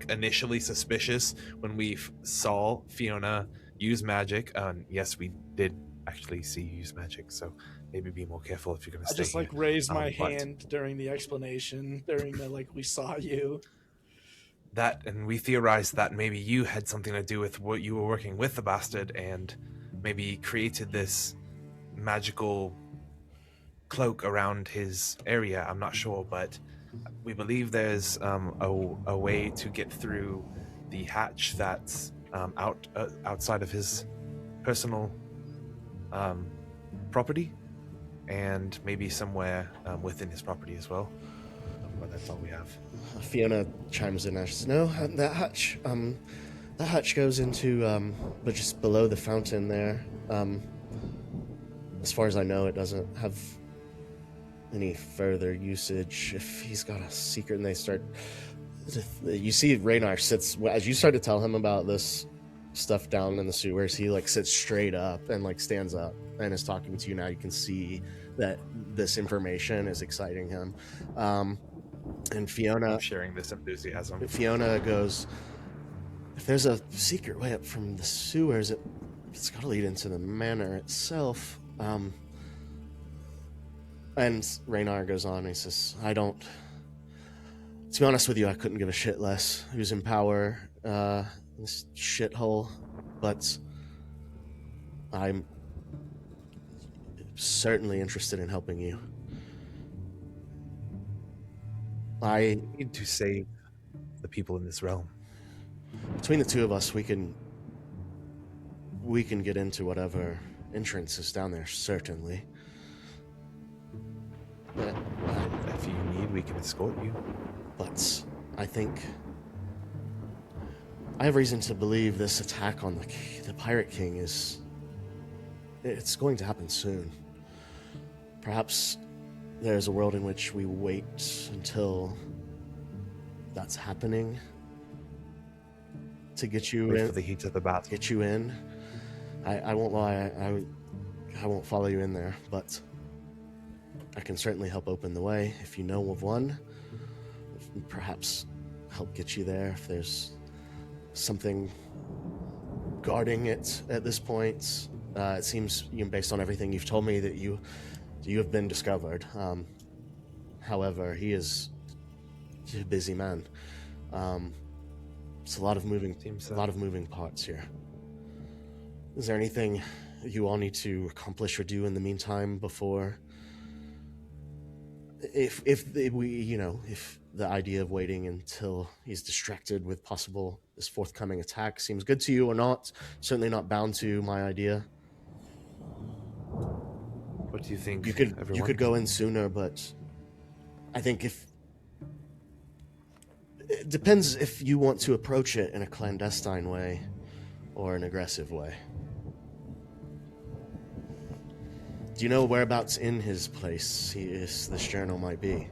initially suspicious when we saw Fiona use magic. Yes, we did actually see you use magic, so maybe be more careful if you're going to I stay just here. raised my but- hand during the explanation, during the we saw you. That, and we theorized that maybe you had something to do with what you were working with the bastard and maybe created this magical cloak around his area. I'm not sure, but we believe there's a way to get through the hatch that's outside of his personal property, and maybe somewhere within his property as well. But that's all we have. Fiona chimes in and says, "No, that hatch goes into, but just below the fountain there. As far as I know, it doesn't have any further usage. If he's got a secret," and they start, you see Raynar sits as you start to tell him about this stuff down in the sewers. He sits straight up and stands up and is talking to you now. You can see that this information is exciting him. And Fiona I'm sharing this enthusiasm. Fiona goes, "If there's a secret way up from the sewers, it's got to lead into the manor itself." And Raynar goes on. He says, to be honest with you, I couldn't give a shit less who's in power in this shithole, but I'm certainly interested in helping you. I need to save the people in this realm. Between the two of us, we can get into whatever entrance is down there, certainly. But, If you need, we can escort you. but I think I have reason to believe this attack on the Pirate King it's going to happen soon. Perhaps there's a world in which we wait until that's happening to get you Wait in. for the heat of the battle. Get you in. I won't lie. I won't follow you in there, but I can certainly help open the way if you know of one. Perhaps help get you there if there's something guarding it at this point. It seems, based on everything you've told me, that you have been discovered. However, he's a busy man. It's a lot of moving parts here. Is there anything you all need to accomplish or do in the meantime before? If the idea of waiting until he's distracted with this forthcoming attack seems good to you or not, certainly not bound to my idea. What do you think? You could everyone? go in sooner, but I think it depends if you want to approach it in a clandestine way or an aggressive way. Do you know whereabouts in his place this journal might be?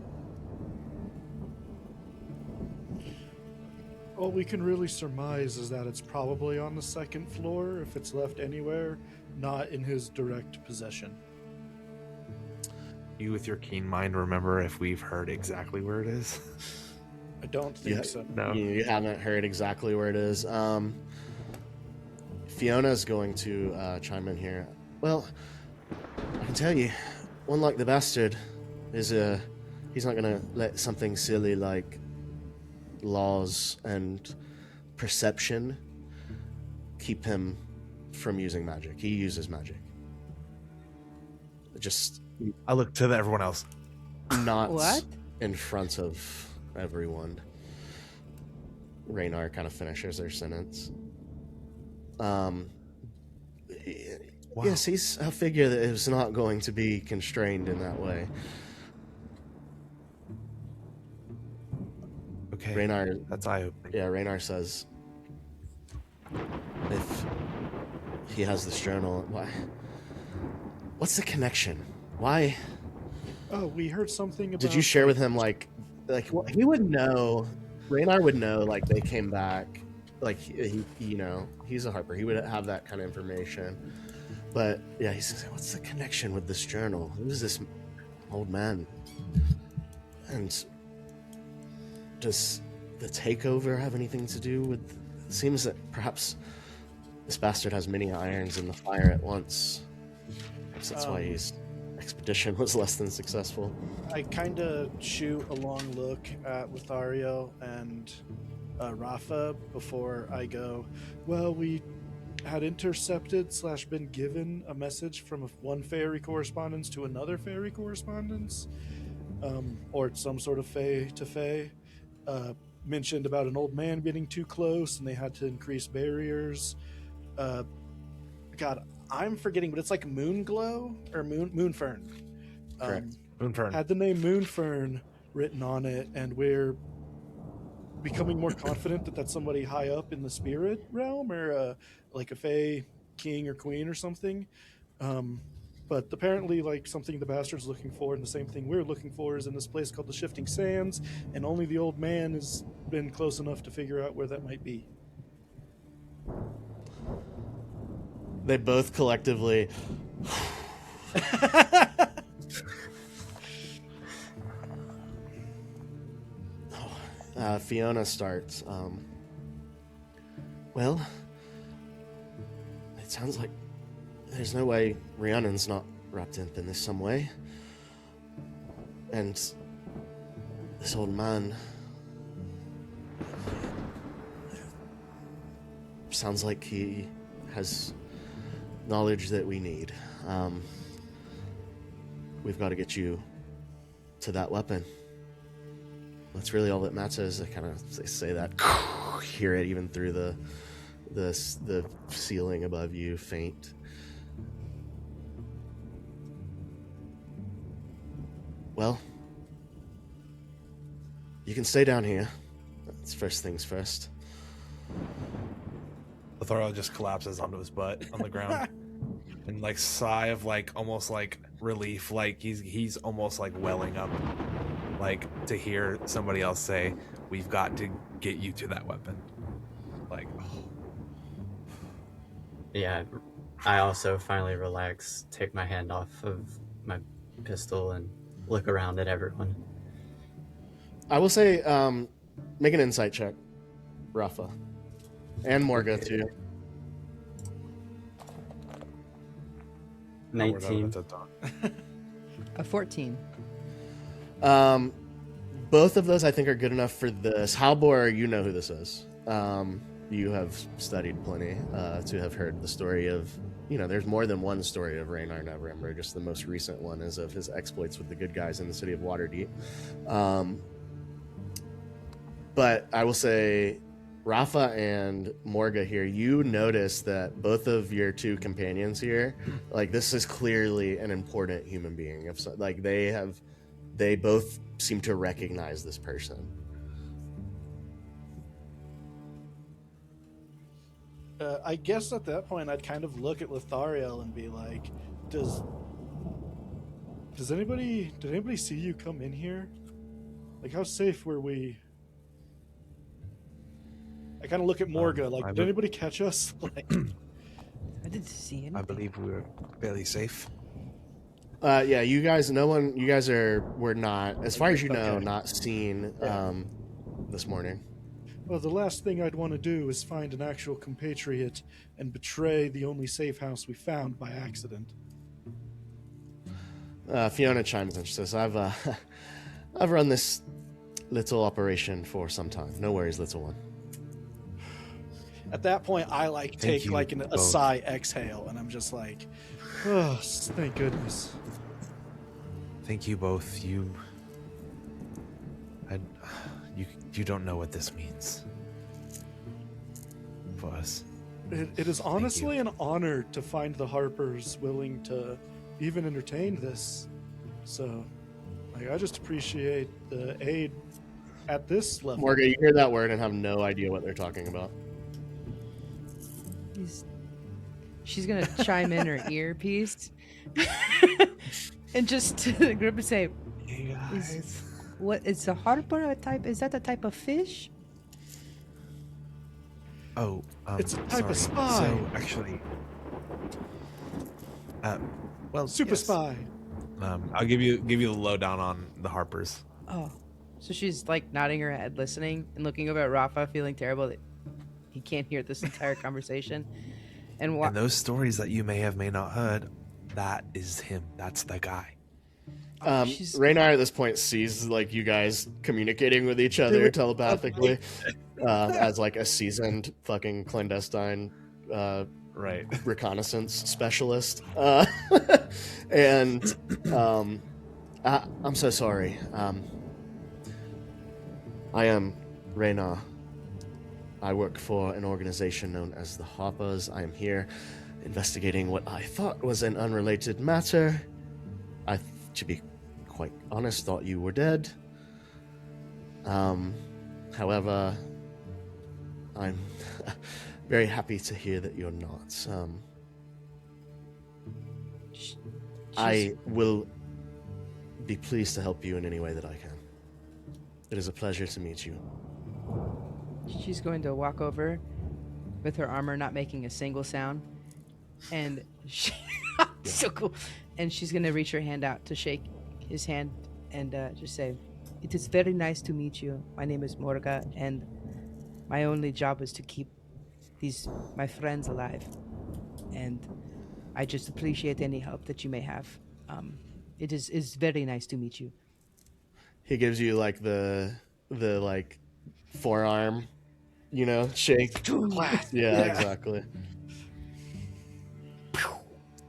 All we can really surmise is that it's probably on the second floor, if it's left anywhere, not in his direct possession. You, with your keen mind, remember if we've heard exactly where it is? I don't think so. No. You haven't heard exactly where it is. Fiona's going to chime in here. Well, I can tell you, one like the bastard he's not going to let something silly like laws and perception keep him from using magic. He uses magic. Just I look to everyone else. not What? in front of everyone. Raynar kind of finishes their sentence. Wow. Yes, he's a figure that is not going to be constrained in that way. Okay. Raynar, That's eye-opening. yeah, Raynar says, if he has this journal, what's the connection? Why? Oh, we heard something about... Did you share with him, like well, he would know, Raynar would know, like, they came back, like, he he's a Harper, he would have that kind of information. But, yeah, he says, what's the connection with this journal? Who is this old man? And does the takeover have anything to do with... It seems that perhaps this bastard has many irons in the fire at once. Perhaps that's why his expedition was less than successful. I kind of shoot a long look at Lothario and Rafa before I go, well, we had intercepted / been given a message from one fairy correspondence to another fairy correspondence, or some sort of fae to fae, mentioned about an old man getting too close and they had to increase barriers. God, I'm forgetting, but it's like Moonglow or Moonfern. Correct. Moonfern. Had the name Moonfern written on it, and we're becoming more confident that that's somebody high up in the spirit realm, or like a fae king or queen or something. But apparently, like, something the bastard's looking for, and the same thing we're looking for, is in this place called the Shifting Sands, and only the old man has been close enough to figure out where that might be. They both collectively... Fiona starts. Well, it sounds like there's no way Rhiannon's not wrapped up in this some way. And this old man sounds like he has knowledge that we need. We've got to get you to that weapon. That's really all that matters. I kind of say that, hear it even through the ceiling above you, faint. Well, you can stay down here. That's first things first. Lothario just collapses onto his butt on the ground. And like sigh of like almost like relief, like he's almost like welling up, like to hear somebody else say, "We've got to get you to that weapon." Like, oh. Yeah, I also finally relax, take my hand off of my pistol, and look around at everyone. I will say, make an insight check, Rafa, and Morga Okay. too. Oh, we're not 19. about to talk. A 14. Both of those I think are good enough for this. Halbor, you know who this is. You have studied plenty to have heard the story of, there's more than one story of Raynar Neverember. Just the most recent one is of his exploits with the good guys in the city of Waterdeep. But I will say, Rafa and Morga here, you notice that both of your two companions here, like, this is clearly an important human being. Like, they both seem to recognize this person. I guess at that point I'd kind of look at Lothariel and be like, did anybody see you come in here? Like, how safe were we? I kind of look at Morga, like, did anybody catch us? Like, I didn't see anything. I believe we were fairly safe. Yeah, you guys were not, as far as you know, Okay. not seen this morning. well, the last thing I'd want to do is find an actual compatriot and betray the only safe house we found by accident. Fiona chimes in. She says, "I've run this little operation for some time. No worries, little one." At that point, I take you like a both. sigh exhale, and I'm just like, oh, thank goodness. Thank you both. You don't know what this means for us. It is honestly an honor to find the Harpers willing to even entertain this. So, like, I just appreciate the aid at this level. Morgan, you hear that word and have no idea what they're talking about. She's gonna chime in her earpiece and just to the group and say, Hey "What is a harper a type? Is that a type of fish?" Oh, It's a type of sorry. spy. So actually, well, Super yes. spy. I'll give you the lowdown on the Harpers. Oh, so she's like nodding her head, listening, and looking over at Rafa, feeling terrible that he can't hear this entire conversation. And And those stories that you may not heard, that is him. That's the guy. she's Raynar at this point sees like you guys communicating with each other telepathically as like a seasoned fucking clandestine Right. reconnaissance specialist. And I'm so sorry. I am Raynar. I work for an organization known as the Harpers. I am here investigating what I thought was an unrelated matter. To be quite honest, thought you were dead. However, I'm very happy to hear that you're not. I will be pleased to help you in any way that I can. It is a pleasure to meet you. She's going to walk over with her armor not making a single sound, and so cool. And she's going to reach her hand out to shake his hand and just say, "It is very nice to meet you. My name is Morga, and my only job is to keep my friends alive. And I just appreciate any help that you may have. It is very nice to meet you." He gives you like the like forearm, shake. Yeah, exactly.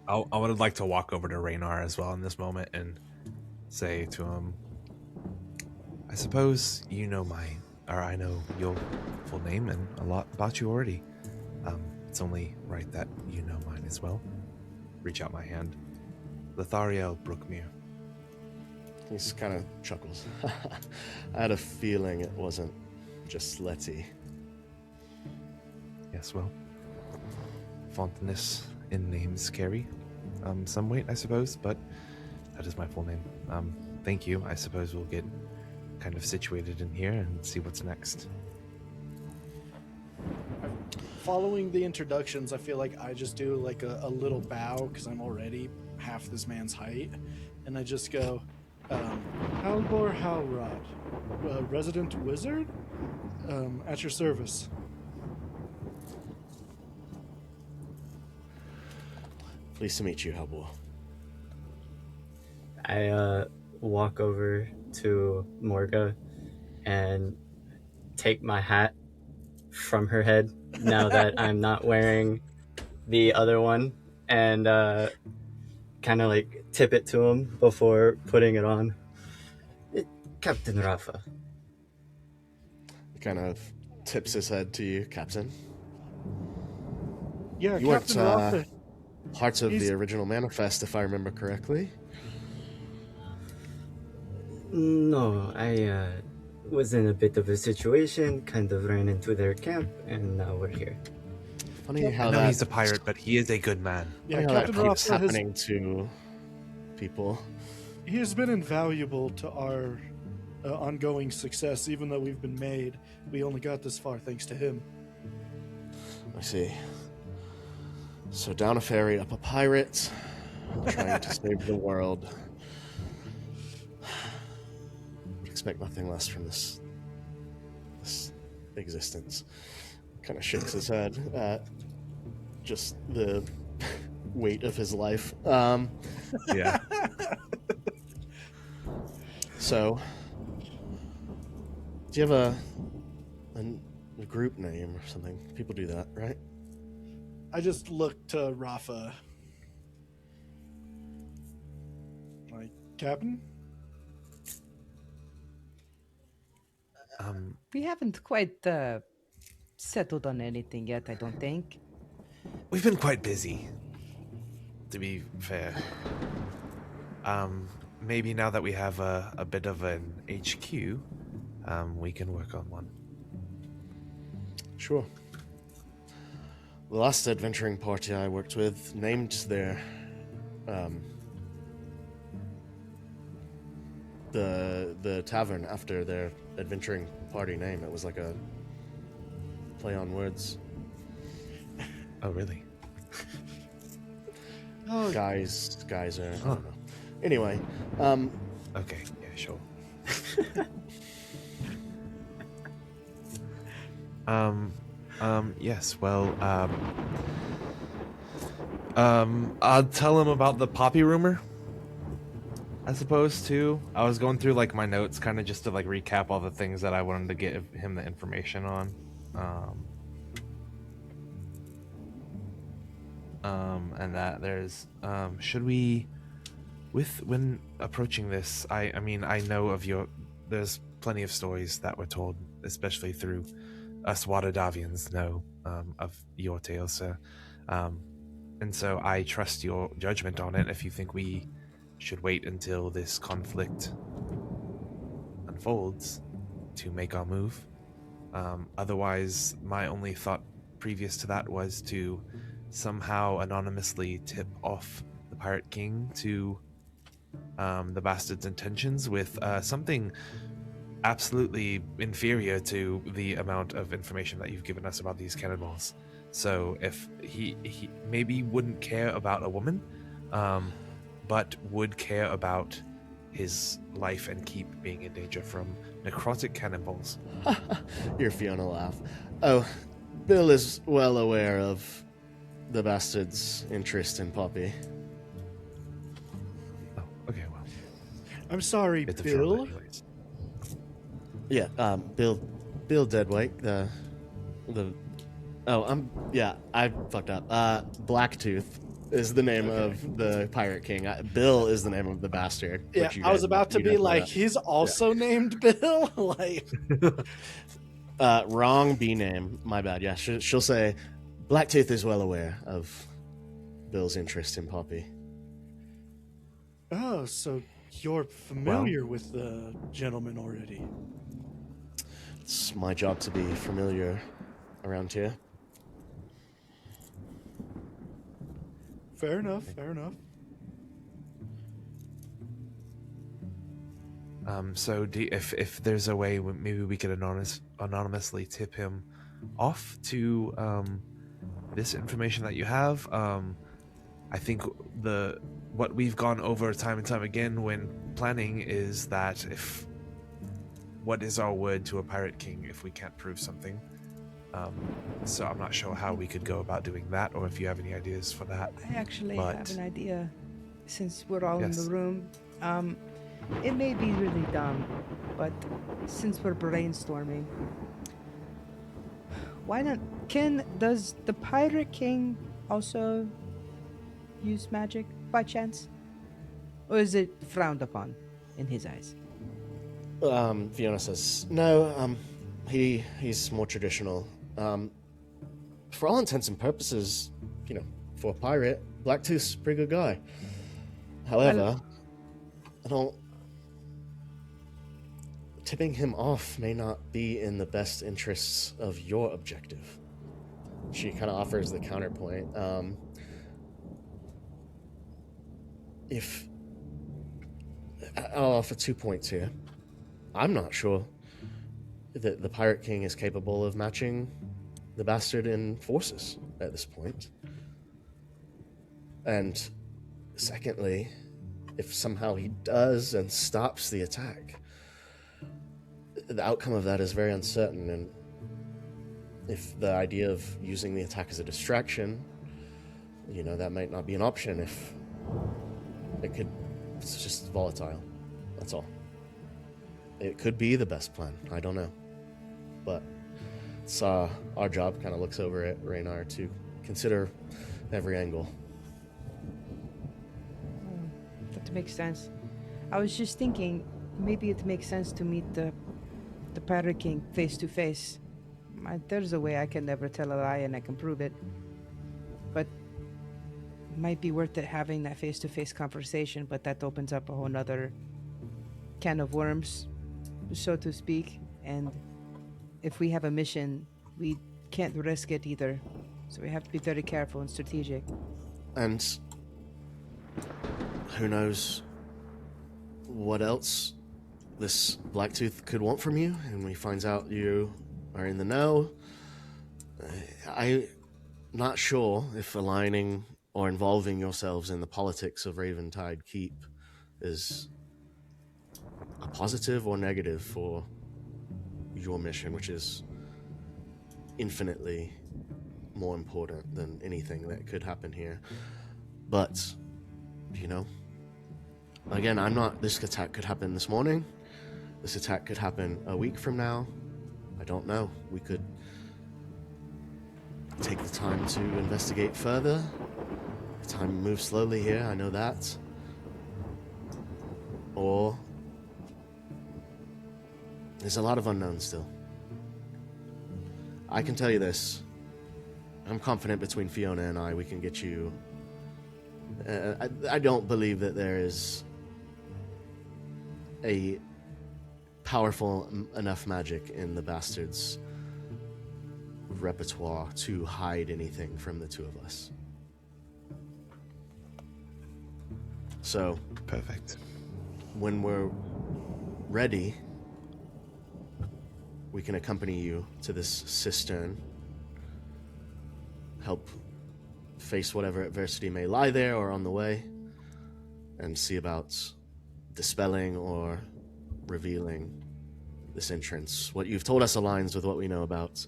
I would like to walk over to Raynar as well in this moment and say to him, I suppose I know your full name and a lot about you already. It's only right that you know mine as well. Reach out my hand. Lothariel Brookmere. He kind of chuckles. I had a feeling it wasn't just Letty. Yes, well, fondness in names carry some weight, I suppose, but that is my full name. Thank you. I suppose we'll get kind of situated in here and see what's next. Following the introductions, I feel like I just do like a little bow because I'm already half this man's height, and I just go, Halbor Halrod, resident wizard, at your service. Pleased to meet you, Halbor. I walk over to Morga and take my hat from her head now that I'm not wearing the other one, and kind of like tip it to him before putting it on. Captain Rafa. He kind of tips his head to you, Captain. Yeah, You Captain weren't Rafa. parts of He's- the original manifest, if I remember correctly. No, I was in a bit of a situation, kind of ran into their camp, and now we're here. Funny I how know that, he's a pirate, but he is a good man. Yeah, funny how that Captain keeps Rafa happening to people. he has been invaluable to our ongoing success. Even though we've been made, we only got this far thanks to him. I see. So down a ferry, up a pirate, trying to save the world. Would expect nothing less from this existence. Kind of shakes his head at just the weight of his life. Yeah. So, do you have a group name or something? People do that, right? I just look to Rafa. Like, Captain? We haven't quite settled on anything yet, I don't think. We've been quite busy, to be fair. Maybe now that we have a bit of an HQ, we can work on one. Sure. The last adventuring party I worked with named their the tavern after their adventuring party name. It was like a play on words. Oh, really? Oh, Guys are I Huh. don't know. Anyway, Okay, yeah, sure. Yes, well, I'll tell him about the poppy rumor, I suppose, too. I was going through, like, my notes, kind of just to, like, recap all the things that I wanted to give him the information on. And that there's, should we, when approaching this, I mean, I know of there's plenty of stories that were told, especially through us Watadavians know of your tale, sir. And so I trust your judgment on it if you think we should wait until this conflict unfolds to make our move. Otherwise, my only thought previous to that was to somehow anonymously tip off the Pirate King to the bastard's intentions with something absolutely inferior to the amount of information that you've given us about these cannonballs. So if he maybe wouldn't care about a woman, but would care about his life and keep being in danger from necrotic cannonballs. your Fiona laugh. Oh, Bill is well aware of the bastard's interest in Poppy. Oh, okay, well, I'm sorry, it's a Bill. film anyways. Yeah, Bill Deadweight, I fucked up. Blacktooth is the name of the pirate king. Bill is the name of the bastard. Yeah, which you I was guys- about to you be guys know like, that. he's also named Bill? Like, Wrong B name. My bad. Yeah, she'll say Blacktooth is well aware of Bill's interest in Poppy. oh, so you're familiar with the gentleman already. It's my job to be familiar around here. Fair enough, fair enough. So if there's a way, maybe we could anonymously tip him off to this information that you have. I think what we've gone over time and time again when planning is that if... What is our word to a pirate king if we can't prove something? So I'm not sure how we could go about doing that, or if you have any ideas for that. I actually But- have an idea. Since we're all in the Yes. room, it may be really dumb, but since we're brainstorming, why not? Does the Pirate King also use magic by chance? Or is it frowned upon in his eyes? Fiona says, no, he's more traditional. For all intents and purposes, for a pirate, Blacktooth's a pretty good guy. However, tipping him off may not be in the best interests of your objective. She kind of offers the counterpoint. I'll offer 2 points here. I'm not sure that the Pirate King is capable of matching the bastard in forces at this point. And secondly, if somehow he does and stops the attack, the outcome of that is very uncertain. And if the idea of using the attack as a distraction, that might not be an option. If it's just volatile. That's all. It could be the best plan. I don't know. But it's our job kind of looks over at Raynar to consider every angle. That makes sense. I was just thinking, maybe it makes sense to meet the Pirate King face to face. There's a way I can never tell a lie and I can prove it. But it might be worth it having that face to face conversation, but that opens up a whole nother can of worms, so to speak. And if we have a mission, we can't risk it either. So we have to be very careful and strategic. And who knows what else this Blacktooth could want from you, and he finds out you are in the know. I'm not sure if aligning or involving yourselves in the politics of Raventide Keep is a positive or negative for your mission, which is infinitely more important than anything that could happen here. But, again, this attack could happen this morning. This attack could happen a week from now. I don't know. We could take the time to investigate further. The time moves slowly here, I know that. Or there's a lot of unknowns still. I can tell you this. I'm confident between Fiona and I, we can get you... I don't believe that there is a powerful enough magic in the bastard's repertoire to hide anything from the two of us. So, Perfect. when we're ready, we can accompany you to this cistern, help face whatever adversity may lie there or on the way, and see about dispelling or revealing this entrance. What you've told us aligns with what we know about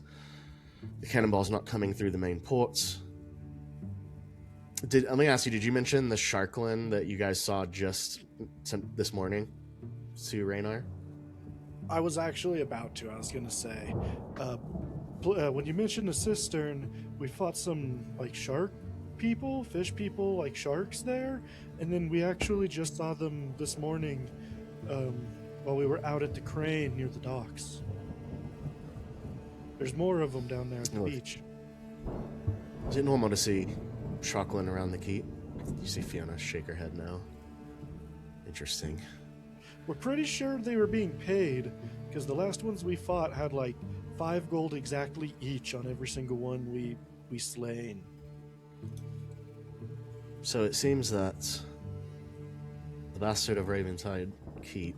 the cannonballs not coming through the main ports. Let me ask you, did you mention the Sharklin that you guys saw just this morning to Raynar? I was actually about to. I was going to say, when you mentioned the cistern, we fought some, shark people, fish people, sharks there, and then we actually just saw them this morning while we were out at the crane near the docks. There's more of them down there at the beach. Is it normal to see Sharklin around the keep? You see Fiona shake her head no. Interesting. We're pretty sure they were being paid, because the last ones we fought had 5 gold exactly each on every single one we slain. So it seems that the bastard of Raventide Keep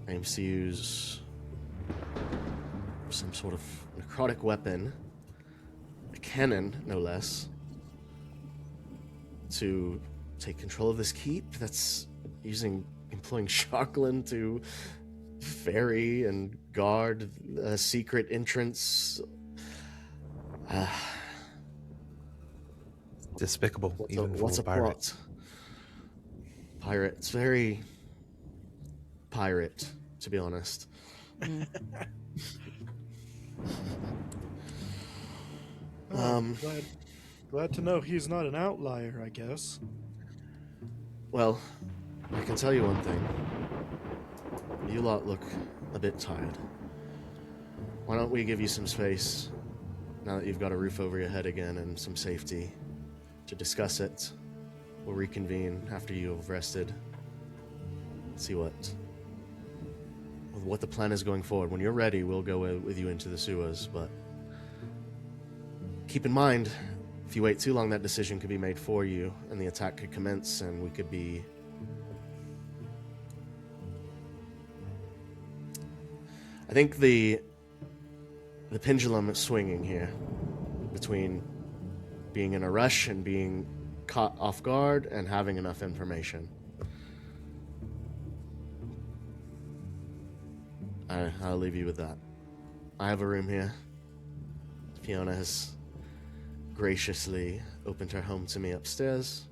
aims to use some sort of necrotic weapon, a cannon no less, to take control of this keep. That's employing Sharklin to ferry and guard a secret entrance. Despicable, What's for a pirates. plot? Pirate. It's very pirate, to be honest. Glad to know he's not an outlier, I guess. Well, I can tell you one thing. You lot look a bit tired. Why don't we give you some space, now that you've got a roof over your head again and some safety, to discuss it. We'll reconvene after you have rested. See what the plan is going forward. When you're ready, we'll go with you into the sewers, but keep in mind, if you wait too long, that decision could be made for you, and the attack could commence, and we could be... I think the pendulum is swinging here between being in a rush and being caught off guard and having enough information. I'll leave you with that. I have a room here. Fiona has graciously opened her home to me upstairs.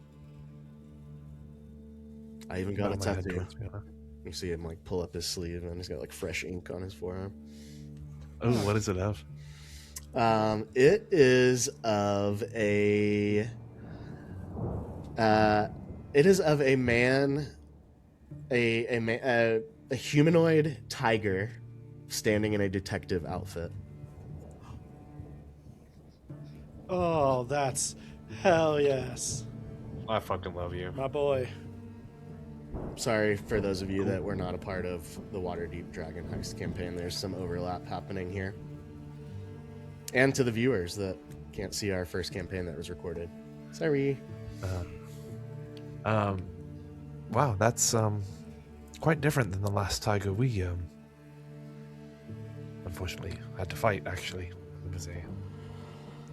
I even got a Bow my head tattoo. towards Fiona. You see him like pull up his sleeve, and he's got like fresh ink on his forearm. Oh, what is it of? It is of a. It is of a man, a humanoid tiger, standing in a detective outfit. Oh, that's hell yes. I fucking love you. My boy. Sorry for those of you that were not a part of the Waterdeep Dragon Heist campaign. There's some overlap happening here. And to the viewers that can't see our first campaign that was recorded. Sorry. Wow, that's quite different than the last tiger we unfortunately had to fight. Actually, it was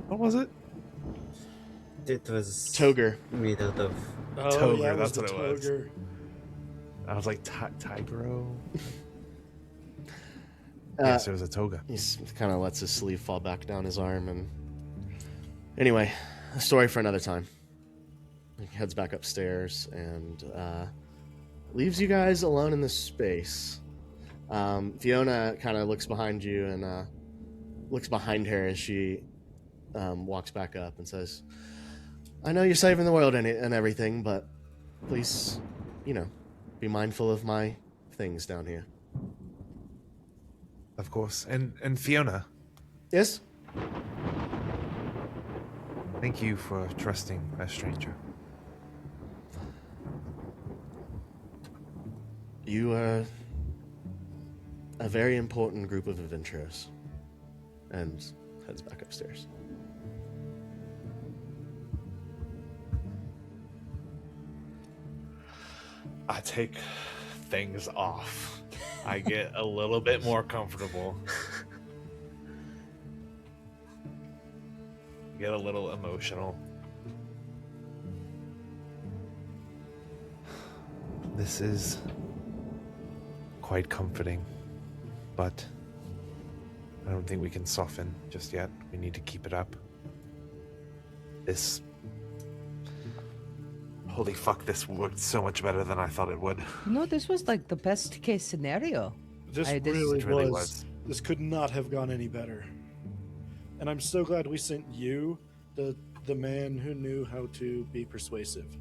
what was it? It was Toger. made out of. Oh, Toger, yeah, that's the what it was. Toger. I was like Tigro. Yes, it was a toga. He kind of lets his sleeve fall back down his arm, and anyway, a story for another time. He heads back upstairs and leaves you guys alone in this space. Fiona kind of looks behind you and looks behind her as she walks back up and says, "I know you're saving the world and everything, but please, be mindful of my things down here." Of course. And Fiona, Yes? thank you for trusting a stranger. You are a very important group of adventurers. And heads back upstairs. I take things off. I get a little bit more comfortable. Get a little emotional. This is quite comforting, but I don't think we can soften just yet. We need to keep it up. Holy fuck, this worked so much better than I thought it would. No, this was like the best case scenario. This It really, really was. was. This could not have gone any better. And I'm so glad we sent you, the man who knew how to be persuasive.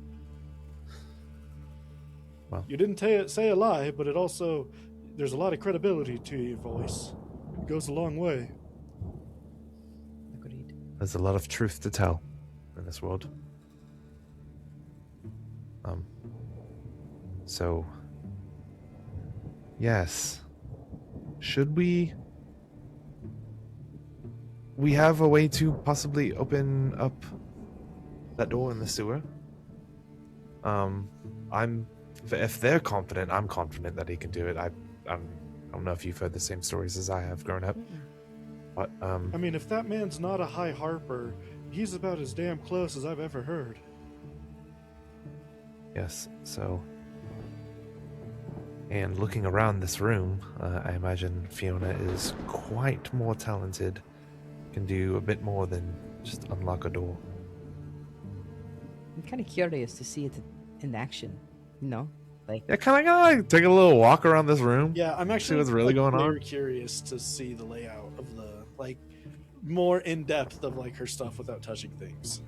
Well. You didn't say a lie, but there's a lot of credibility to your voice. It goes a long way. Agreed. There's a lot of truth to tell in this world. So, yes. Should we have a way to possibly open up that door in the sewer? If they're confident, I'm confident that he can do it. I don't know if you've heard the same stories as I have growing up, but I mean, if that man's not a high harper, he's about as damn close as I've ever heard. yes. So And looking around this room, I imagine Fiona is quite more talented, can do a bit more than just unlock a door. I'm kind of curious to see it in action. You know, like Yeah, can I take a little walk around this room? Yeah, I'm actually what's really going on? very curious to see the layout of the more in depth of her stuff without touching things.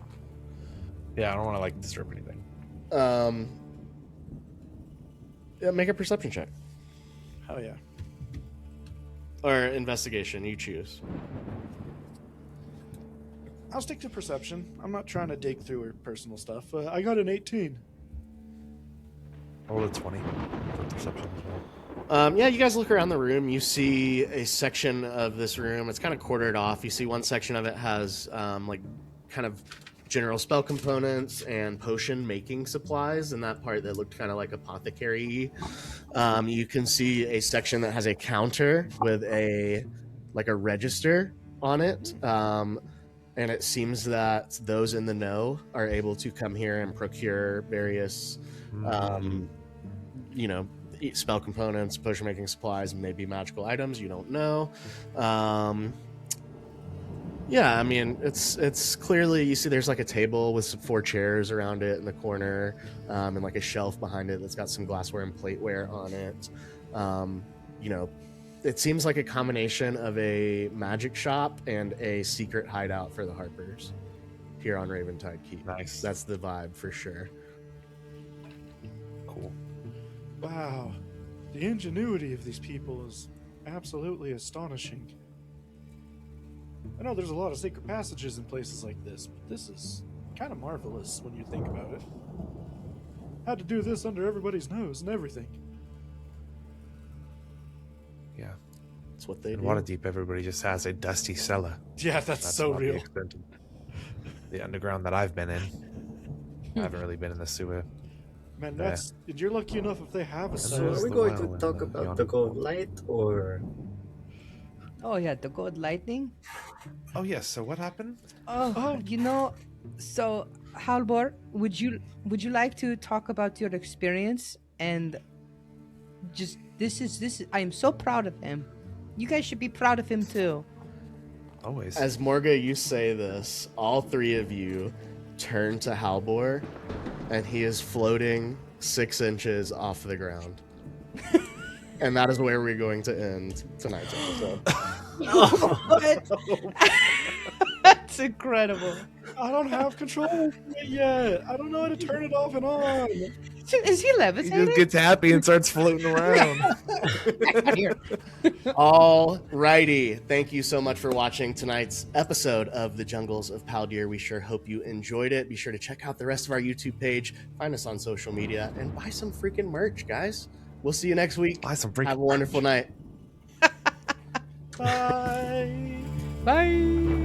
Yeah, I don't want to disturb anything. Yeah, make a perception check Oh yeah. or investigation. You choose. I'll stick to perception. I'm not trying to dig through her personal stuff. I got an 18. Roll a 20 for perception as well. Yeah, you guys look around the room. You see a section of this room. It's kind of quartered off. You see one section of it has kind of general spell components and potion making supplies, and that part that looked kind of like apothecary. You can see a section that has a counter with a register on it. And it seems that those in the know are able to come here and procure various spell components, potion making supplies, maybe magical items. You don't know. Yeah, I mean, it's clearly, you see there's a table with 4 chairs around it in the corner, and a shelf behind it that's got some glassware and plateware on it. It seems like a combination of a magic shop and a secret hideout for the Harpers here on Raventide Keep. Nice. That's the vibe for sure. Cool. Wow. The ingenuity of these people is absolutely astonishing. I know there's a lot of secret passages in places like this, but this is kind of marvelous when you think about it. Had to do this under everybody's nose and everything. Yeah. That's what they In do. Waterdeep, everybody just has a dusty cellar. Yeah, that's so not the real. extent of the underground that I've been in. I haven't really been in the sewer. Man, Yeah. you're lucky enough if they have a So cellar. are we the going well to and talk the about yawning the gold pool. light, or oh yeah, the gold lightning. Oh, yes. So what happened? Oh, so Halbor, would you like to talk about your experience and just this is I am so proud of him. You guys should be proud of him too. Always. As Morga, you say this, all 3 of you turn to Halbor, and he is floating 6 inches off the ground. And that is where we're going to end tonight's episode. What? That's incredible. I don't have control of it yet. I don't know how to turn it off and on. Is he He levitating? just gets happy and starts floating around. Here. All righty. Thank you so much for watching tonight's episode of The Jungles of Paldir. We sure hope you enjoyed it. Be sure to check out the rest of our YouTube page, find us on social media, and buy some freaking merch, guys. We'll see you next week. Buy some freaking Have a wonderful night. Bye. Bye.